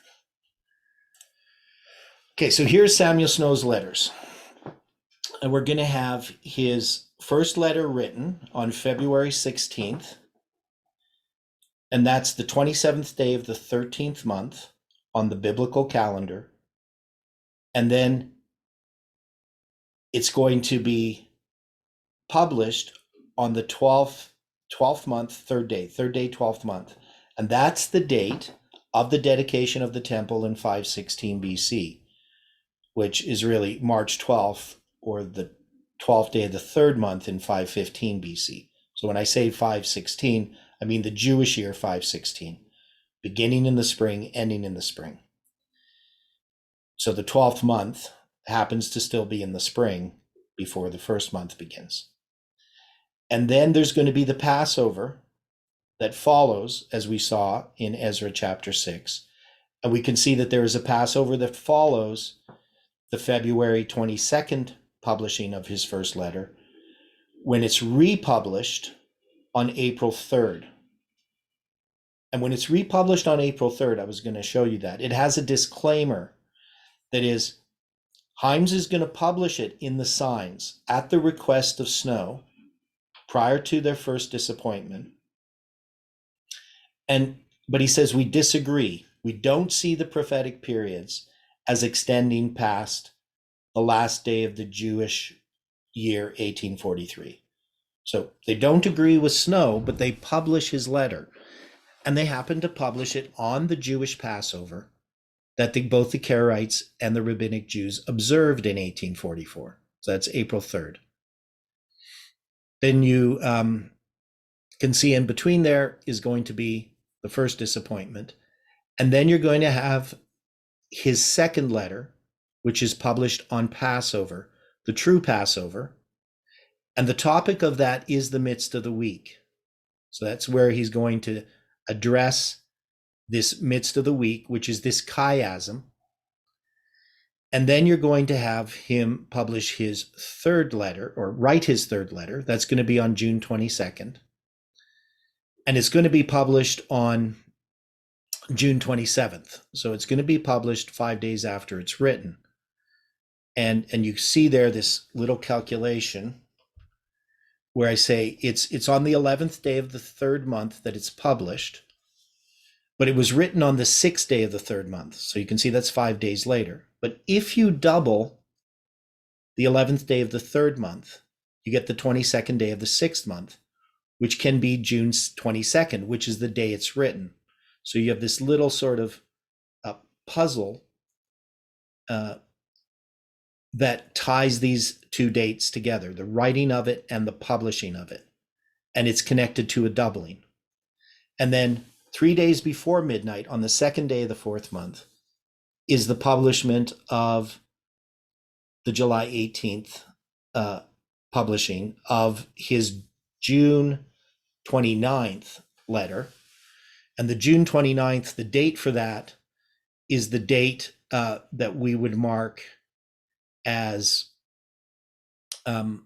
Okay, so here's Samuel Snow's letters. And we're going to have his first letter written on February 16th. And that's the 27th day of the 13th month on the biblical calendar. And then it's going to be published on the 12th month, third day, 12th month. And that's the date of the dedication of the temple in 516 BC, which is really March 12th, or the 12th day of the third month in 515 BC. So when I say 516, I mean the Jewish year 516, beginning in the spring, ending in the spring. So the 12th month happens to still be in the spring before the first month begins. And then there's going to be the Passover that follows, as we saw in Ezra chapter 6. And we can see that there is a Passover that follows the February 22nd publishing of his first letter, when it's republished on April 3rd. And when it's republished on April 3rd, I was going to show you that. It has a disclaimer that is, Heims is going to publish it in the Signs at the request of Snow prior to their first disappointment. But he says, we disagree. We don't see the prophetic periods as extending past the last day of the Jewish year 1843. So they don't agree with Snow, but they publish his letter. And they happen to publish it on the Jewish Passover that both the Karaites and the Rabbinic Jews observed in 1844. So that's April 3rd. Then you can see in between there is going to be the first disappointment. And then you're going to have his second letter, which is published on Passover, the true Passover. And the topic of that is the midst of the week. So that's where he's going to address this midst of the week, which is this chiasm. And then you're going to have him publish his third letter, or write his third letter. That's going to be on June 22nd. And it's going to be published on June 27th. So it's going to be published 5 days after it's written. And you see there this little calculation where I say it's on the 11th day of the third month that it's published, but it was written on the 6th day of the third month. So you can see that's 5 days later. But if you double the 11th day of the third month, you get the 22nd day of the sixth month, which can be June 22nd, which is the day it's written. So you have this little sort of puzzle that ties these two dates together, the writing of it and the publishing of it. And it's connected to a doubling. And then 3 days before midnight, on the second day of the fourth month, is the publishment of the July 18th publishing of his June 29th letter. And the June 29th, the date for that is the date that we would mark as the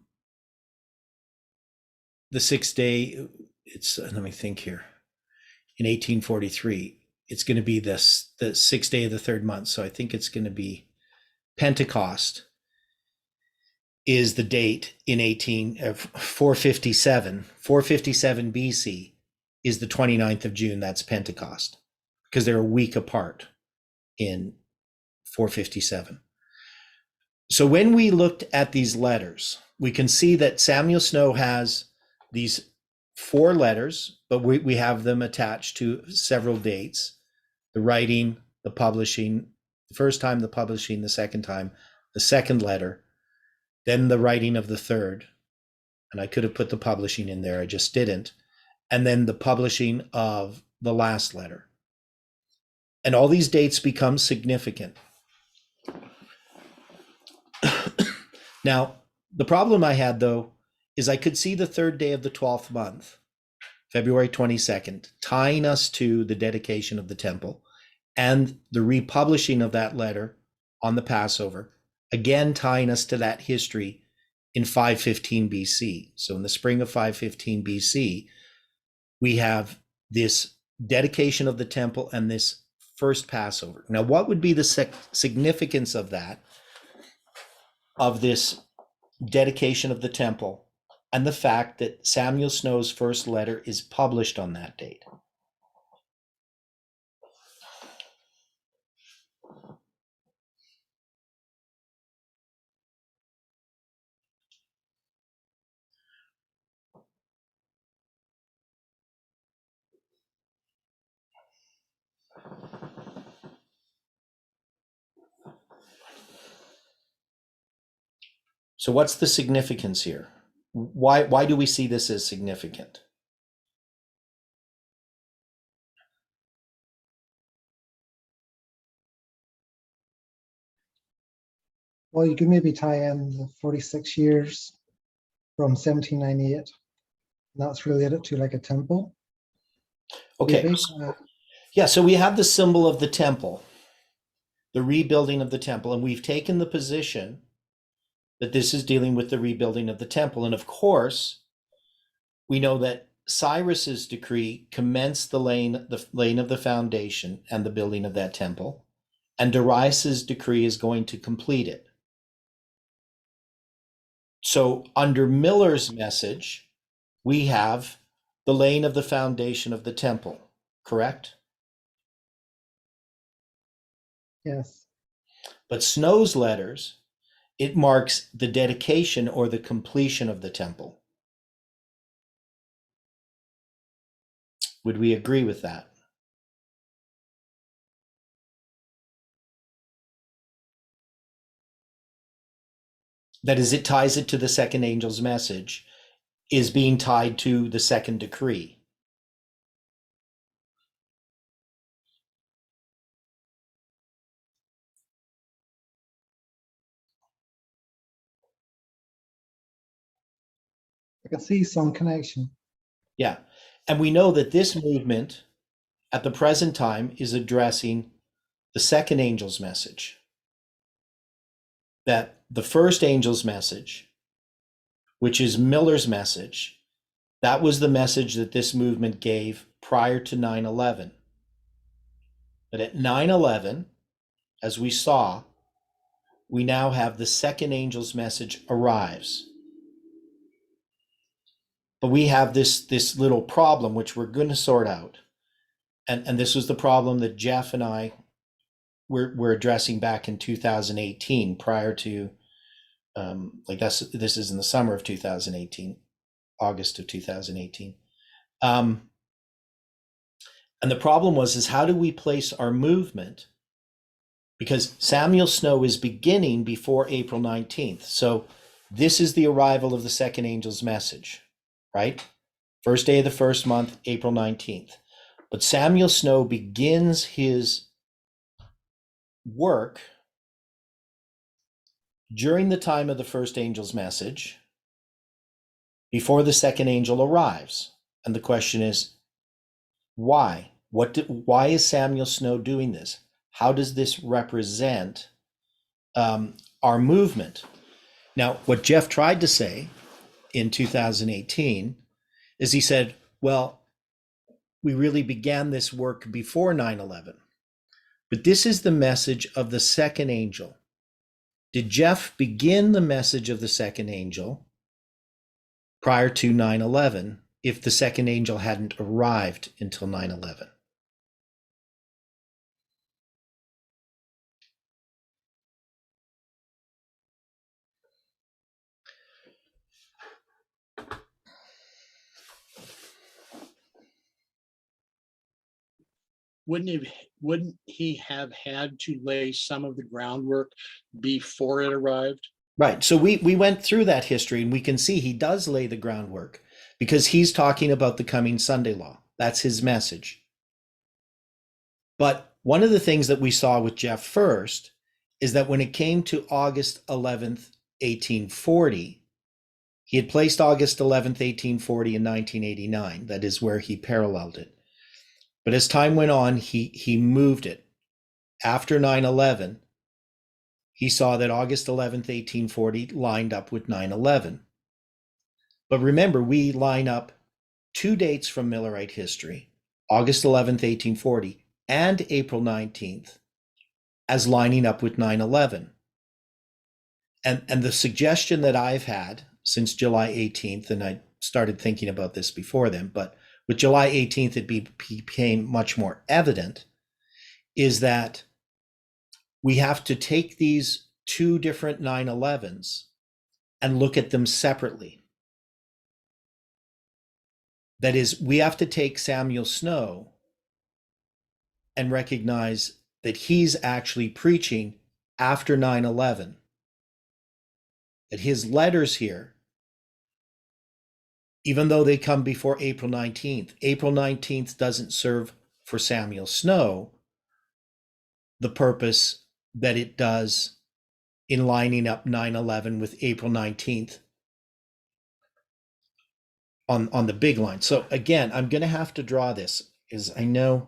6th day. It's, let me think here, in 1843, it's going to be the 6th day of the third month. So I think it's going to be Pentecost is the date in 457 BC is the 29th of June. That's Pentecost, because they're a week apart in 457. So when we looked at these letters, we can see that Samuel Snow has these 4 letters, but we have them attached to several dates: the writing, the publishing, the first time the publishing, the second time, the second letter, then the writing of the third. And I could have put the publishing in there, I just didn't. And then the publishing of the last letter. And all these dates become significant. Now, the problem I had, though, is I could see the third day of the 12th month, February 22nd, tying us to the dedication of the temple and the republishing of that letter on the Passover, again tying us to that history in 515 BC. So in the spring of 515 BC, we have this dedication of the temple and this first Passover. Now, what would be the significance of that, of this dedication of the temple, and the fact that Samuel Snow's first letter is published on that date? So what's the significance here? Why do we see this as significant? Well, you could maybe tie in the 46 years from 1798. And that's related to like a temple. Okay, Maybe. yeah, so we have the symbol of the temple, the rebuilding of the temple, and we've taken the position that this is dealing with the rebuilding of the temple. And of course, we know that Cyrus's decree commenced the laying of the foundation and the building of that temple, and Darius's decree is going to complete it. So under Miller's message, we have the laying of the foundation of the temple, correct? Yes. But Snow's letters, it marks the dedication or the completion of the temple. Would we agree with that? That is, it ties it to the second angel's message, is being tied to the second decree. I can see some connection. Yeah. And we know that this movement at the present time is addressing the second angel's message. That the first angel's message, which is Miller's message, That was the message that this movement gave prior to 9/11. But at 9/11, as we saw, we now have the second angel's message arrives. But we have this little problem which we're going to sort out. And this was the problem that Jeff and I were addressing back in 2018, prior to this is in the summer of 2018, August of 2018. And the problem is how do we place our movement? Because Samuel Snow is beginning before April 19th. So this is the arrival of the second angel's message, right? First day of the first month, April 19th. But Samuel Snow begins his work during the time of the first angel's message, before the second angel arrives. And the question is, why? Why is Samuel Snow doing this? How does this represent our movement? Now, what Jeff tried to say in 2018 is he said, well, we really began this work before 9/11. But this is the message of the second angel. Did Jeff begin the message of the second angel prior to 9/11 if the second angel hadn't arrived until 9/11? Wouldn't he have had to lay some of the groundwork before it arrived? Right. So we went through that history, and we can see he does lay the groundwork because he's talking about the coming Sunday law. That's his message. But one of the things that we saw with Jeff first is that when it came to August 11th, 1840, he had placed August 11th, 1840 in 1989. That is where he paralleled it. But as time went on, he moved it. After 9/11, he saw that August 11th, 1840 lined up with 9/11. But remember, we line up two dates from Millerite history, August 11th, 1840 and April 19th, as lining up with 9/11. And the suggestion that I've had since July 18th, and I started thinking about this before then, but with July 18th, it became much more evident, is that we have to take these two different 9/11s and look at them separately. That is, we have to take Samuel Snow and recognize that he's actually preaching after 9/11. That his letters here, even though they come before April 19th, April 19th doesn't serve for Samuel Snow the purpose that it does in lining up 9/11 with April 19th on the big line. So again, I'm going to have to draw this because I know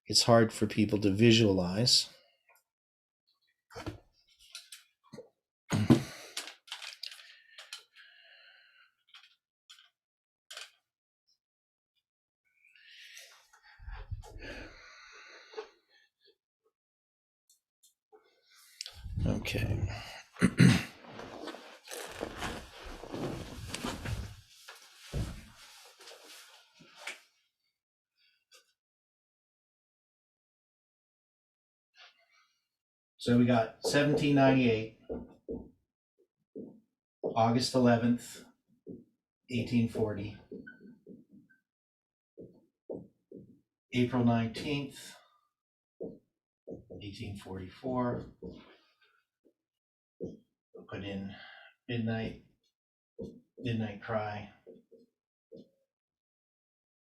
it's hard for people to visualize. Okay. So we got 1798, August 11th, 1840, April 19th, 1844. We'll put in midnight cry,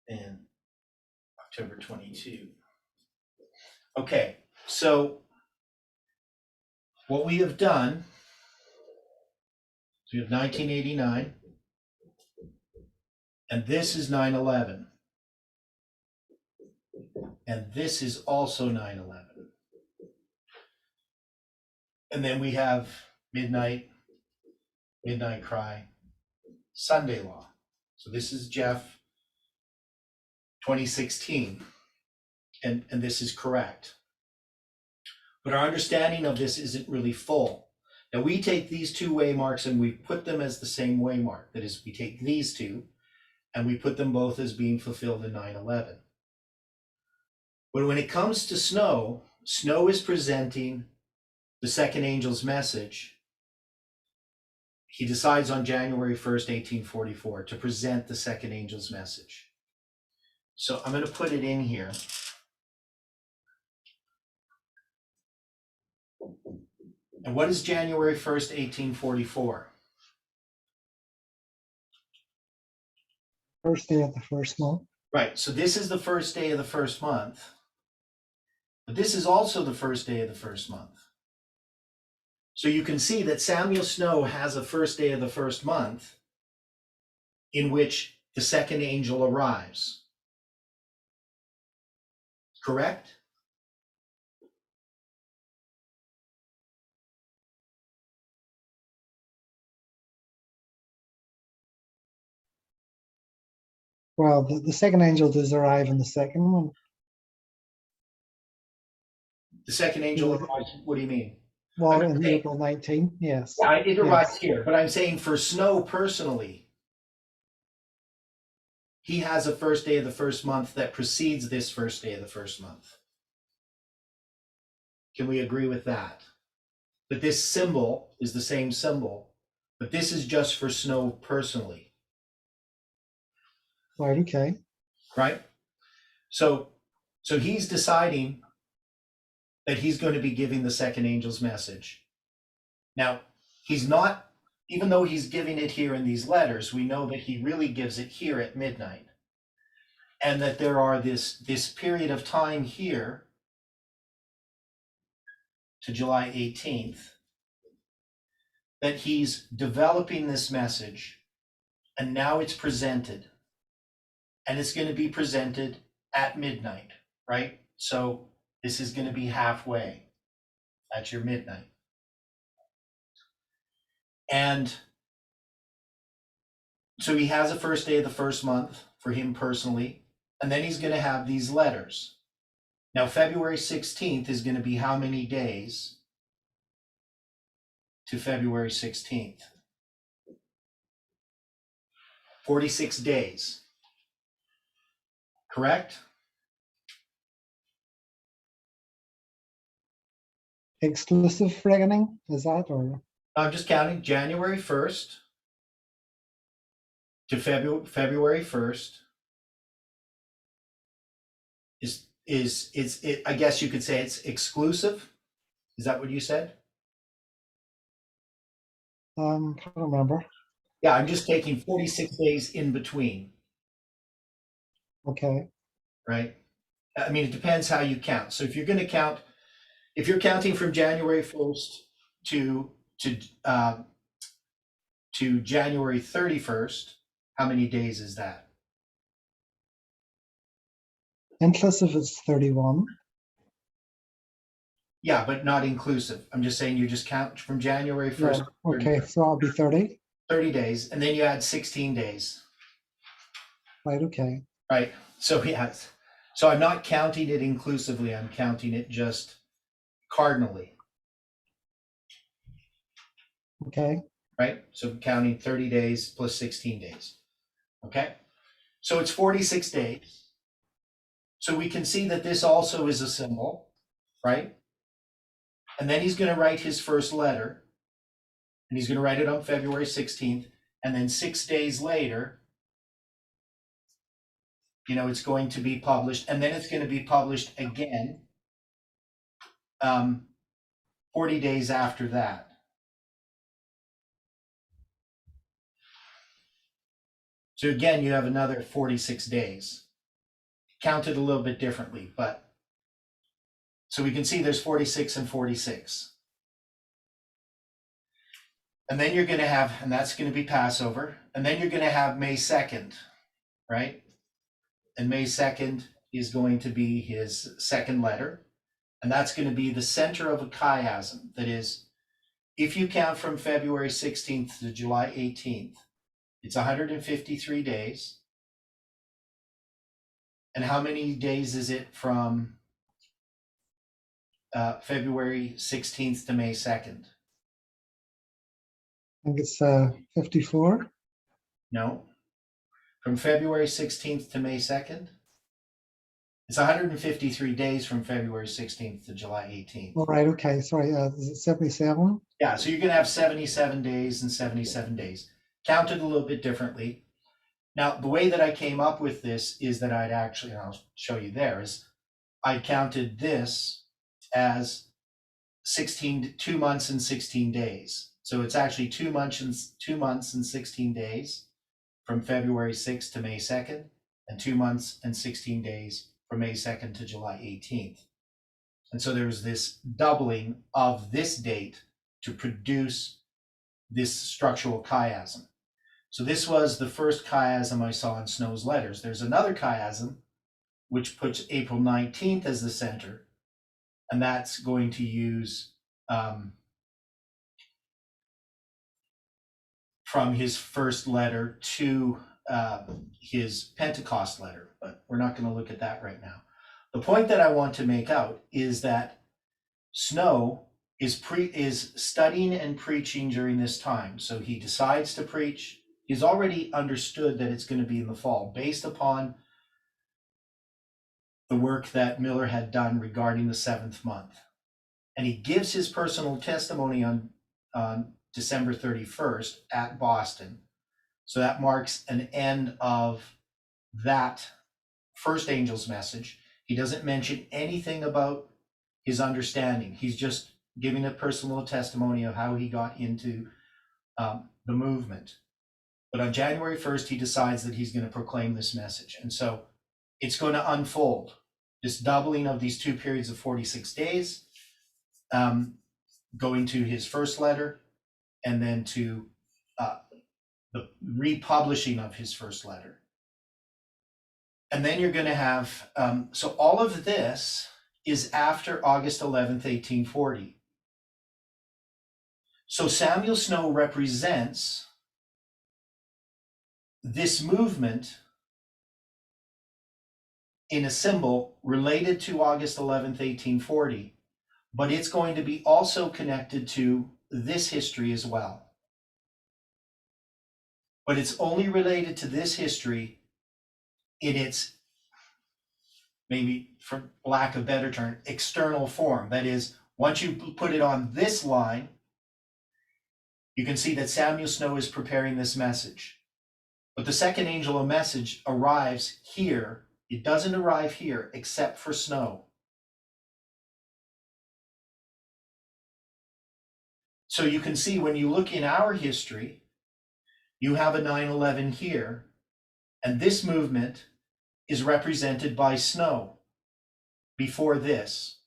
and October 22. Okay, so what we have done, so we have 1989, and this is 9/11, and this is also 9/11. And then we have midnight cry, Sunday law. So this is Jeff 2016, and this is correct. But our understanding of this isn't really full. Now we take these two waymarks and we put them as the same waymark. That is, we take these two and we put them both as being fulfilled in 9/11. But when it comes to snow, snow is presenting the second angel's message. He decides on January 1st, 1844, to present the second angel's message. So I'm going to put it in here. And what is January 1st, 1844? First day of the first month. Right, so this is the first day of the first month. But this is also the first day of the first month. So you can see that Samuel Snow has a first day of the first month in which the second angel arrives. Correct? Well, the second angel does arrive in the second one. The second angel Yeah. arrives, what do you mean? Well, I'm in saying- April 19, yes. Yeah, it arrives Yes. here, but I'm saying for Snow personally, he has a first day of the first month that precedes this first day of the first month. Can we agree with that? That this symbol is the same symbol, but this is just for Snow personally, Right, okay. right? So he's deciding that he's going to be giving the second angel's message. Now, he's not, even though he's giving it here in these letters, we know that he really gives it here at midnight. And that there are this period of time here to July 18th that he's developing this message, and now it's presented. And it's going to be presented at midnight, right? So this is going to be halfway. That's your midnight. And so he has a first day of the first month for him personally, and then he's going to have these letters. Now, February 16th is going to be how many days to February 16th? 46 days. Correct? Exclusive reckoning, is that, or? I'm just counting January 1st to February 1st is I guess you could say it's exclusive. Is that what you said? I can't remember. Yeah, I'm just taking 46 days in between, Okay, right? I mean, it depends how you count. So if you're going to count, if you're counting from January 1st to January 31st, how many days is that? inclusive is 31. Yeah, but not inclusive. I'm just saying you just count from January 1st. Yeah, okay, so that'll be 30. 30 days, and then you add 16 days, Right, okay. right? So yes, so I'm not counting it inclusively, I'm counting it just cardinally, Okay, right? So counting 30 days plus 16 days, okay? So it's 46 days. So we can see that this also is a symbol, right? And then he's going to write his first letter, and he's going to write it on February 16th, and then 6 days later, it's going to be published, and then it's going to be published again 40 days after that. So again, you have another 46 days. Counted a little bit differently, but so we can see there's 46 and 46. And then you're going to have, and that's going to be Passover, and then you're going to have May 2nd, right? And May 2nd is going to be his second letter, and that's going to be the center of a chiasm. That is, if you count from February 16th to July 18th, It's 153 days. And how many days is it from February 16th to May 2nd? I think it's 54. No. From February 16th to May 2nd? It's 153 days from February 16th to July 18th. All right, okay, sorry, is it 77? Yeah, so you're going to have 77 days and 77 days. Counted a little bit differently. Now, the way that I came up with this is that I'd actually, and I'll show you there, is I counted this as 2 months and 16 days. So it's actually 2 months and 16 days from February 6th to May 2nd, and 2 months and 16 days from May 2nd to July 18th. And so there was this doubling of this date to produce this structural chiasm. So this was the first chiasm I saw in Snow's letters. There's another chiasm which puts April 19th as the center, and that's going to use from his first letter to his Pentecost letter, but we're not going to look at that right now. The point that I want to make out is that Snow is studying and preaching during this time. So he decides to preach. He's already understood that it's going to be in the fall based upon the work that Miller had done regarding the 7th month. And he gives his personal testimony on December 31st at Boston. So that marks an end of that first angel's message. He doesn't mention anything about his understanding. He's just giving a personal testimony of how he got into the movement. But on January 1st, he decides that he's going to proclaim this message. And so it's going to unfold, this doubling of these 2 periods of 46 days, going to his first letter, and then to the republishing of his first letter. And then you're going to have, so all of this is after August 11th, 1840. So Samuel Snow represents this movement in a symbol related to August 11th, 1840, but it's going to be also connected to this history as well. But it's only related to this history in its, maybe for lack of a better term, external form. That is, once you put it on this line, you can see that Samuel Snow is preparing this message. But the second angel of message arrives here. It doesn't arrive here except for Snow. So you can see when you look in our history, you have a 9/11 here, and this movement is represented by Snow before this.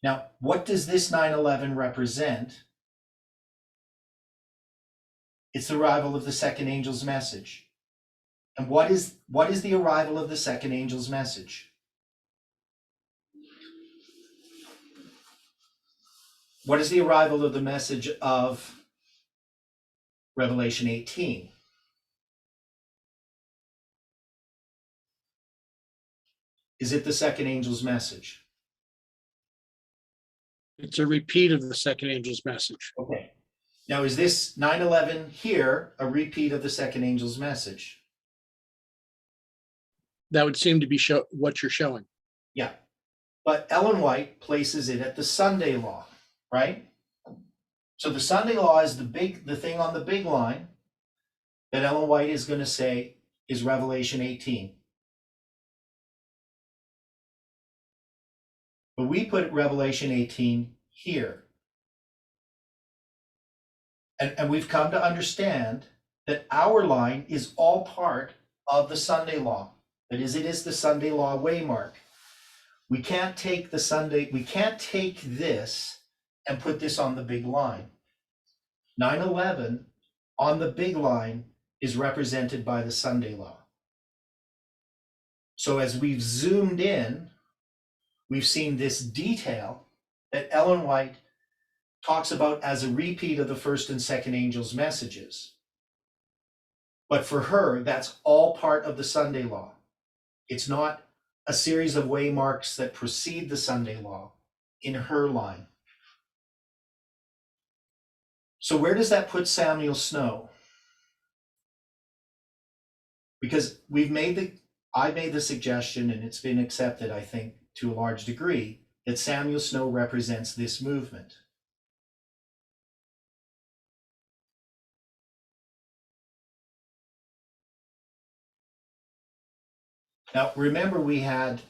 Now, what does this 9/11 represent? It's the arrival of the second angel's message. And what is the arrival of the second angel's message? What is the arrival of the message of Revelation 18? Is it the second angel's message? It's a repeat of the second angel's message. Okay. Now, is this 9/11 here a repeat of the second angel's message? That would seem to be what you're showing. Yeah. But Ellen White places it at the Sunday law, right? So the Sunday law is the thing on the big line that Ellen White is going to say is Revelation 18. But we put Revelation 18 here. And we've come to understand that our line is all part of the Sunday law. That is, it is the Sunday law waymark. We can't take this and put this on the big line. 9/11 on the big line is represented by the Sunday law. So as we've zoomed in, we've seen this detail that Ellen White talks about as a repeat of the first and second angel's messages. But for her, that's all part of the Sunday law. It's not a series of waymarks that precede the Sunday law in her line. So where does that put Samuel Snow? Because I made the suggestion, and it's been accepted, I think, to a large degree, that Samuel Snow represents this movement. Now, remember we had,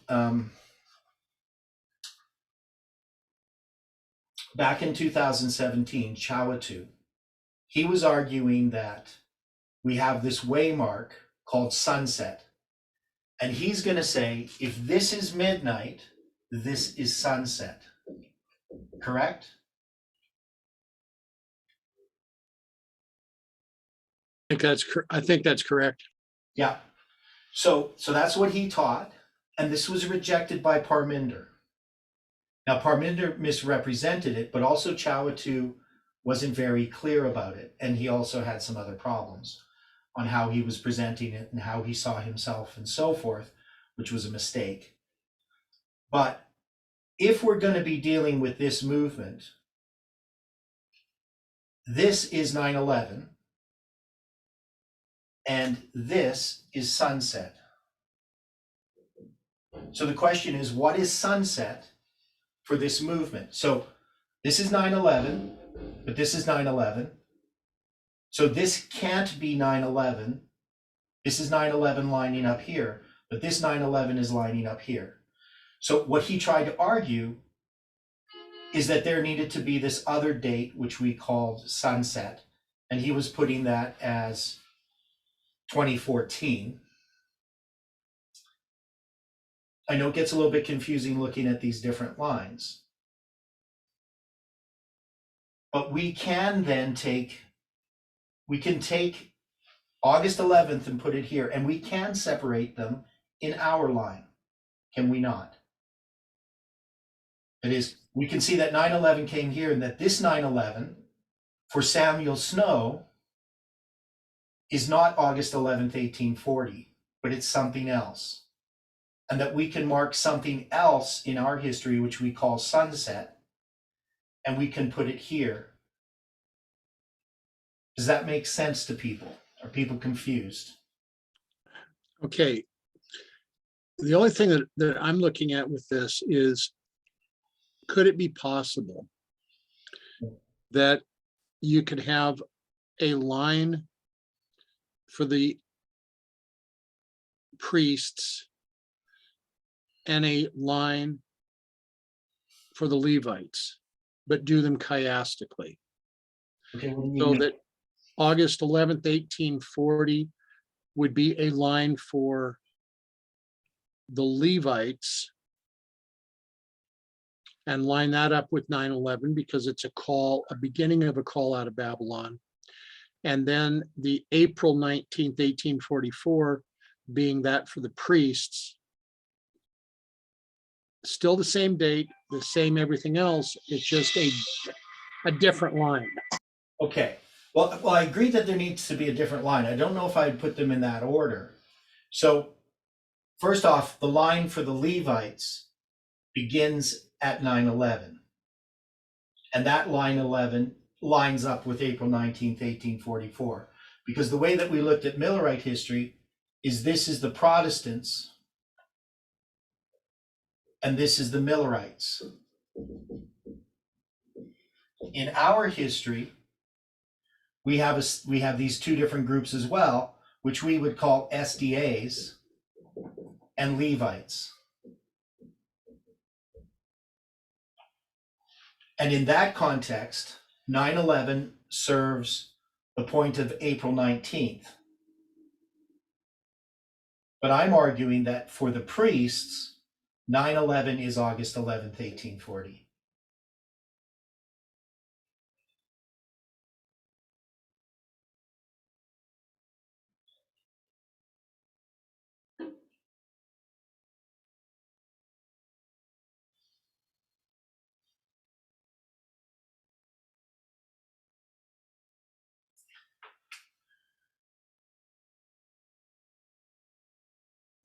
back in 2017, Chawatu, he was arguing that we have this waymark called sunset. And he's going to say, if this is midnight, this is sunset. Correct? I think that's correct. Yeah. So that's what he taught. And this was rejected by Parminder. Now, Parminder misrepresented it, but also Chawatu wasn't very clear about it. And he also had some other problems on how he was presenting it and how he saw himself and so forth, which was a mistake. But if we're going to be dealing with this movement, this is 9/11, and this is sunset. So the question is, what is sunset for this movement? So this is 9/11, but this is 9/11. So this can't be 9/11. This is 9/11 lining up here, but this 9/11 is lining up here. So what he tried to argue is that there needed to be this other date, which we called sunset, and he was putting that as 2014. I know it gets a little bit confusing looking at these different lines. But we can then take August 11th and put it here, and we can separate them in our line, can we not? That is, we can see that 9/11 came here, and that this 9/11 for Samuel Snow is not August 11th, 1840, but it's something else. And that we can mark something else in our history, which we call sunset, and we can put it here. Does that make sense to people? Are people confused? Okay. The only thing that I'm looking at with this is, could it be possible that you could have a line for the priests and a line for the Levites, but do them chiastically? Okay, what do you So mean? that August 11th, 1840 would be a line for the Levites, and line that up with 9/11 because it's a beginning of a call out of Babylon. And then the April 19th, 1844 being that for the priests. Still the same date, the same everything else, it's just a different line. Okay, well, I agree that there needs to be a different line. I don't know if I'd put them in that order. So first off, the line for the Levites begins at 9/11. And that line 11 lines up with April 19th, 1844. Because the way that we looked at Millerite history is this is the Protestants and this is the Millerites. In our history, we have these two different groups as well, which we would call SDAs and Levites. And in that context, 9/11 serves the point of April 19th. But I'm arguing that for the priests, 9/11 is August 11th, 1840.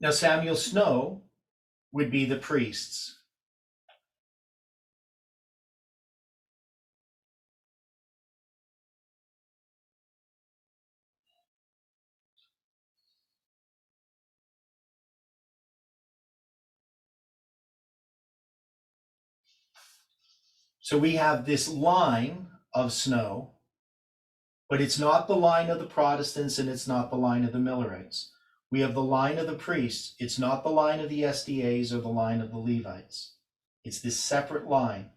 Now, Samuel Snow would be the priests. So we have this line of snow, but it's not the line of the Protestants and it's not the line of the Millerites. We have the line of the priests. It's not the line of the SDAs or the line of the Levites. It's this separate line.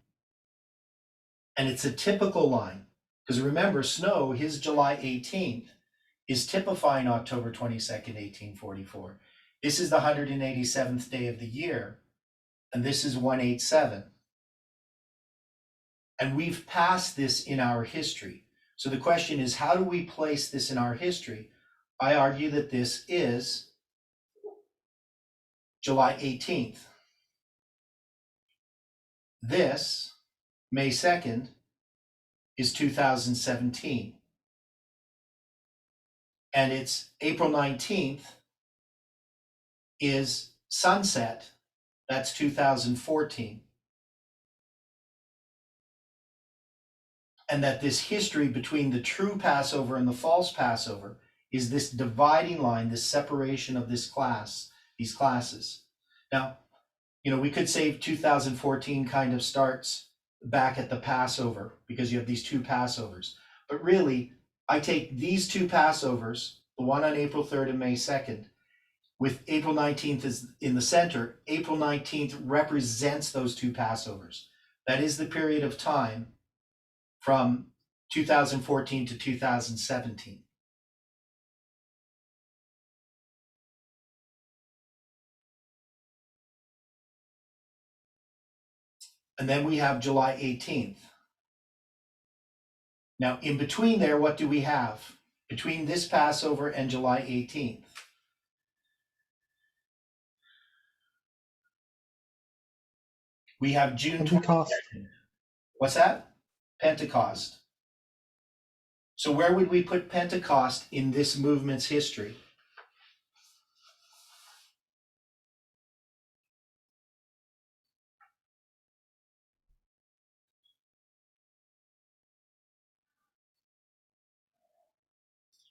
And it's a typical line. Because remember, Snow, his July 18th, is typifying October 22nd, 1844. This is the 187th day of the year, and this is 187. And we've passed this in our history. So the question is, how do we place this in our history? I argue that this is July 18th. This, May 2nd, is 2017. And it's April 19th is sunset, that's 2014. And that this history between the true Passover and the false Passover is this dividing line, this separation of this class, these classes. Now, we could say 2014 kind of starts back at the Passover because you have these two Passovers. But really, I take these two Passovers, the one on April 3rd and May 2nd, with April 19th is in the center. April 19th represents those two Passovers. That is the period of time from 2014 to 2017. And then we have July 18th. Now, in between there, what do we have? Between this Passover and July 18th? We have June 22nd. What's that? Pentecost. So where would we put Pentecost in this movement's history?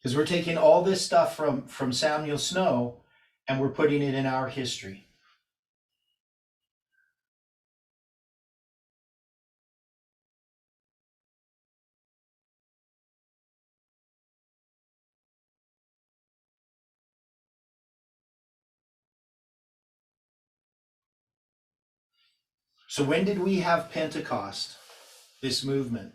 Because we're taking all this stuff from Samuel Snow and we're putting it in our history. So when did we have Pentecost, this movement?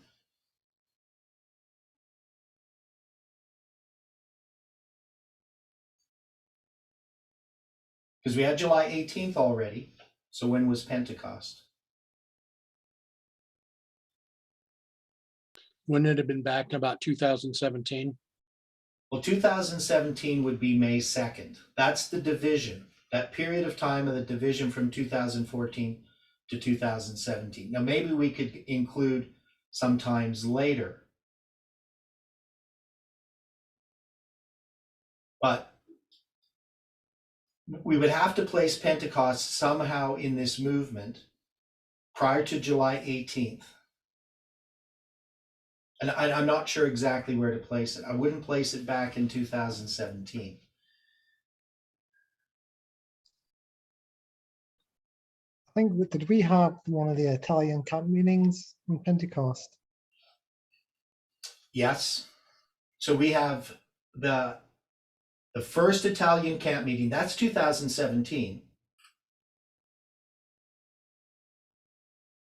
Because we had July 18th already. So when was Pentecost? Wouldn't it have been back in about 2017? Well, 2017 would be May 2nd. That's the division, that period of time of the division from 2014 to 2017. Now, maybe we could include sometimes later. But we would have to place Pentecost somehow in this movement prior to July 18th. And I'm not sure exactly where to place it. I wouldn't place it back in 2017. I think, did we have one of the Italian camp meetings in Pentecost? Yes. So we have the first Italian camp meeting, that's 2017,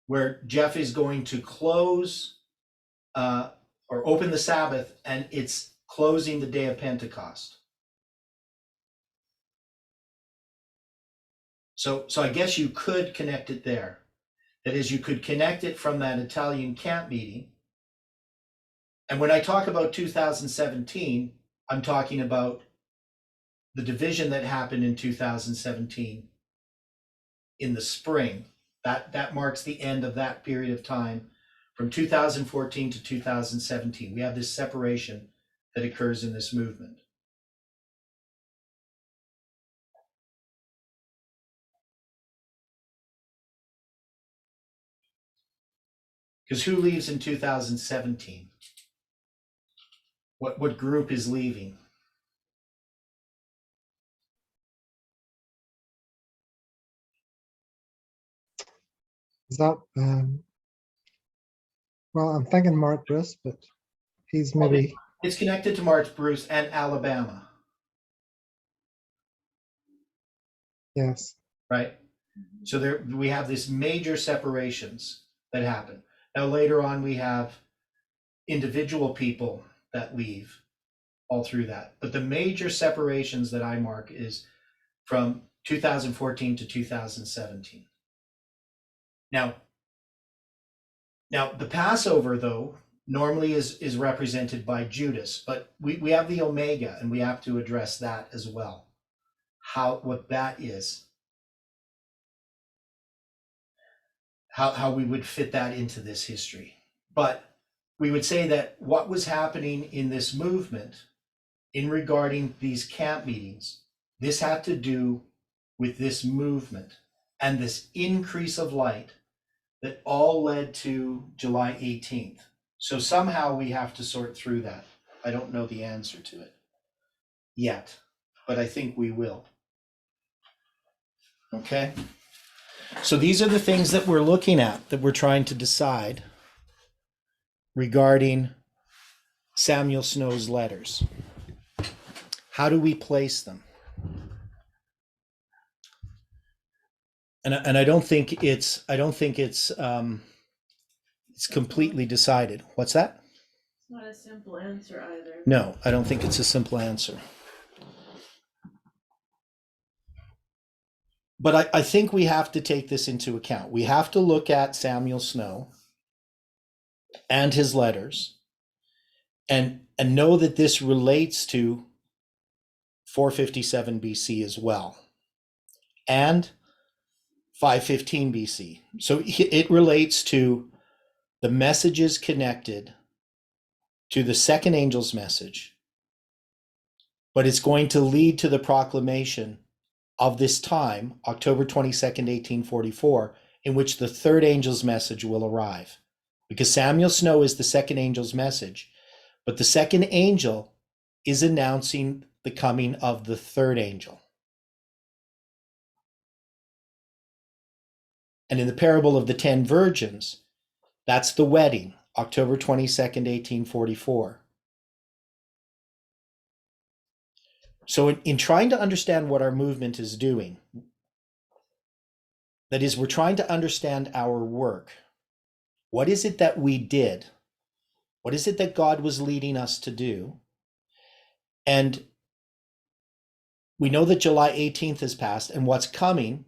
where Jeff is going to close or open the Sabbath, and it's closing the day of Pentecost. So I guess you could connect it there. That is, you could connect it from that Italian camp meeting. And when I talk about 2017, I'm talking about the division that happened in 2017 in the spring. That marks the end of that period of time from 2014 to 2017. We have this separation that occurs in this movement. Because who leaves in 2017? What group is leaving? Is that, well, I'm thinking Mark Bruce, but he's maybe, It's connected to March Bruce and Alabama, yes. right? So there we have these major separations that happen. Now later on we have individual people that leave all through that. But the major separations that I mark is from 2014 to 2017. Now the Passover though normally is represented by Judas, but we have the Omega and we have to address that as well. What that is. How we would fit that into this history. But we would say that what was happening in this movement in regarding these camp meetings, this had to do with this movement and this increase of light that all led to July 18th. So somehow we have to sort through that. I don't know the answer to it yet, but I think we will. Okay? So these are the things that we're looking at, that we're trying to decide regarding Samuel Snow's letters. How do we place them? And I don't think it's completely decided. What's that? It's not a simple answer either. No, I don't think it's a simple answer. But I think we have to take this into account. We have to look at Samuel Snow and his letters and know that this relates to 457 BC as well, and 515 BC. So it relates to the messages connected to the second angel's message, but it's going to lead to the proclamation of this time, October 22nd, 1844, in which the third angel's message will arrive. Because Samuel Snow is the second angel's message, but the second angel is announcing the coming of the third angel. And in the parable of the 10 virgins, that's the wedding, October 22nd, 1844. So in trying to understand what our movement is doing, that is, we're trying to understand our work. What is it that we did? What is it that God was leading us to do? And we know that July 18th has passed, and what's coming,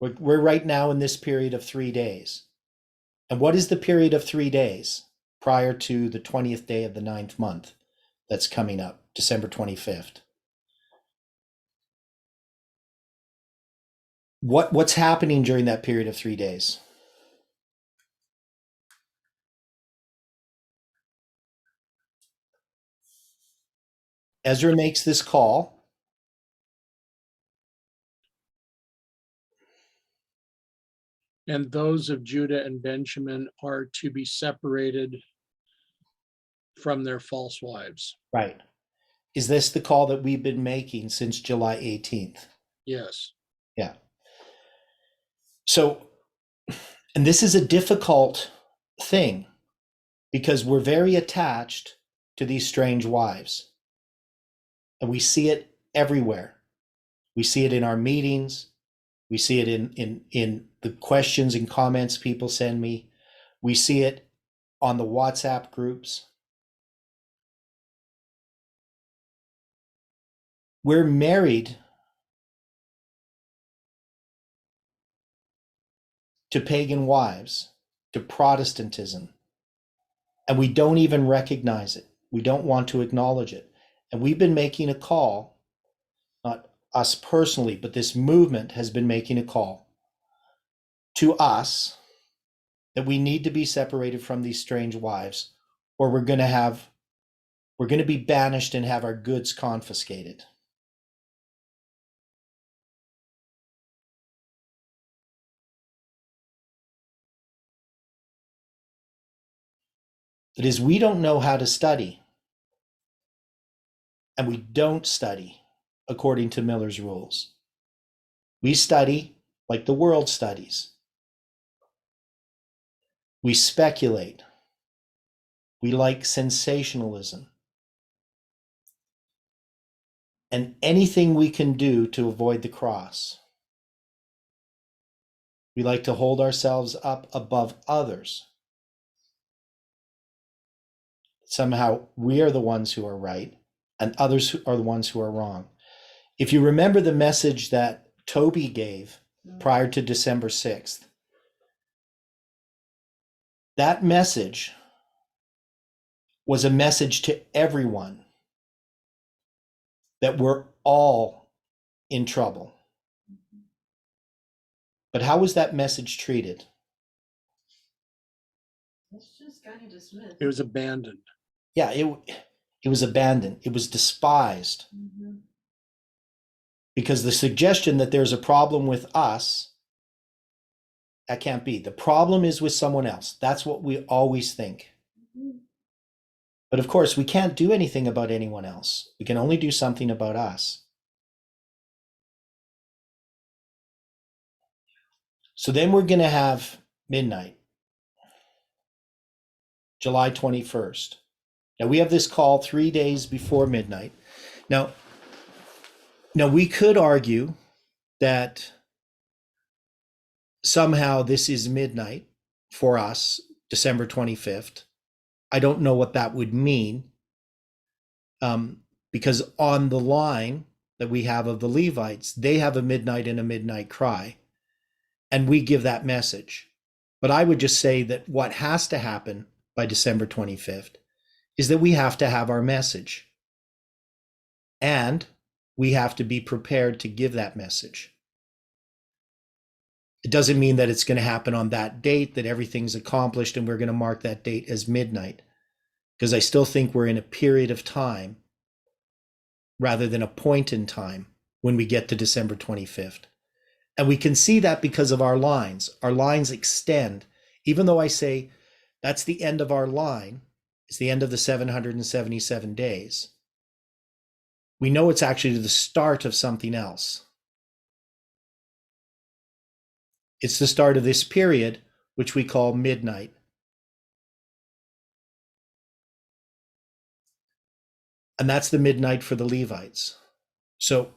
we're right now in this period of 3 days. And what is the period of 3 days prior to the 20th day of the 9th month that's coming up, December 25th? What's happening during that period of 3 days? Ezra makes this call. And those of Judah and Benjamin are to be separated from their false wives. Right. Is this the call that we've been making since July 18th? Yes. Yeah. So, and this is a difficult thing because we're very attached to these strange wives. And we see it everywhere. We see it in our meetings. We see it in the questions and comments people send me. We see it on the WhatsApp groups. We're married to pagan wives, to Protestantism, and we don't even recognize it. We don't want to acknowledge it. And we've been making a call, not us personally, but this movement has been making a call to us that we need to be separated from these strange wives, or we're going to be banished and have our goods confiscated. It is we don't know how to study. And we don't study according to Miller's rules. We study like the world studies. We speculate. We like sensationalism. And anything we can do to avoid the cross. We like to hold ourselves up above others. Somehow we are the ones who are right and others are the ones who are wrong. If you remember the message that Toby gave prior to December 6th, that message was a message to everyone that we're all in trouble. But how was that message treated? It's just kind of dismissed. It was abandoned. Yeah, it was abandoned. It was despised. Mm-hmm. Because the suggestion that there's a problem with us, that can't be. The problem is with someone else. That's what we always think. Mm-hmm. But of course, we can't do anything about anyone else. We can only do something about us. So then we're going to have midnight, July 21st. Now we have this call 3 days before midnight. Now we could argue that somehow this is midnight for us, December 25th. I don't know what that would mean, because on the line that we have of the Levites, they have a midnight and a midnight cry, and we give that message. But I would just say that what has to happen by December 25th is that we have to have our message, and we have to be prepared to give that message. It doesn't mean that it's going to happen on that date, that everything's accomplished and we're going to mark that date as midnight, because I still think we're in a period of time rather than a point in time when we get to December 25th. And we can see that because of our lines. Our lines extend. Even though I say that's the end of our line, it's the end of the 777 days, we know it's actually the start of something else. It's the start of this period, which we call midnight. And that's the midnight for the Levites. So,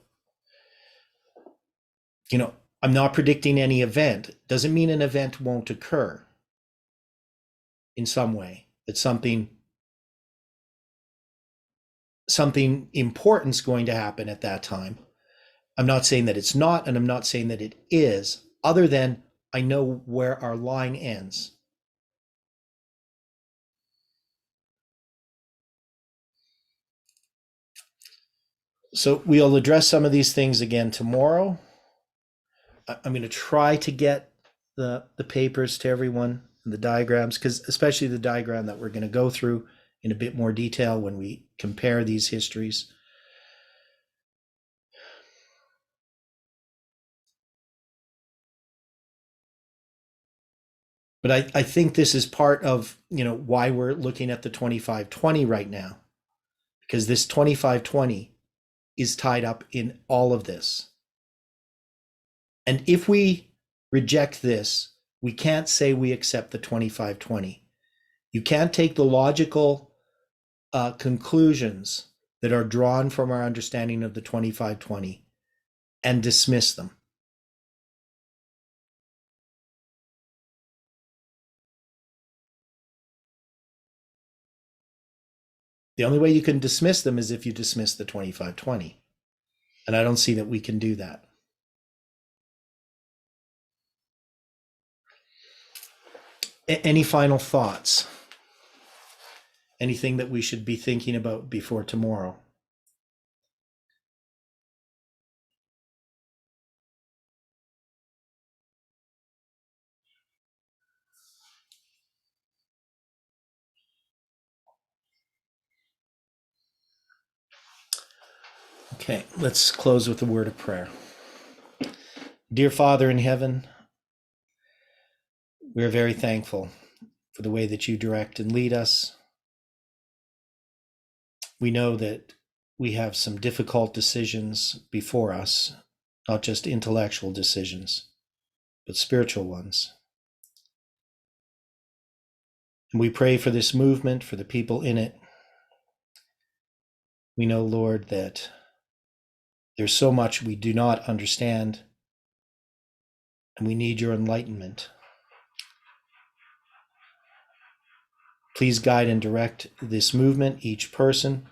I'm not predicting any event. Doesn't mean an event won't occur in some way, that something important's going to happen at that time. I'm not saying that it's not, and I'm not saying that it is, other than I know where our line ends. So we'll address some of these things again tomorrow. I'm going to try to get the papers to everyone, and the diagrams, because especially the diagram that we're going to go through in a bit more detail when we compare these histories. But I think this is part of, why we're looking at the 2520 right now, because this 2520 is tied up in all of this. And if we reject this, we can't say we accept the 2520. You can't take the logical conclusions that are drawn from our understanding of the 2520 and dismiss them. The only way you can dismiss them is if you dismiss the 2520. And I don't see that we can do that. Any final thoughts? Anything that we should be thinking about before tomorrow? Okay, let's close with a word of prayer. Dear Father in heaven, we're very thankful for the way that you direct and lead us, We know that we have some difficult decisions before us, not just intellectual decisions, but spiritual ones. And we pray for this movement, for the people in it. We know, Lord, that there's so much we do not understand, and we need your enlightenment. Please guide and direct this movement, each person,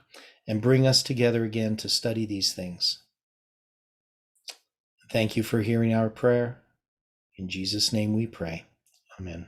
and bring us together again to study these things. Thank you for hearing our prayer. In Jesus' name we pray. Amen.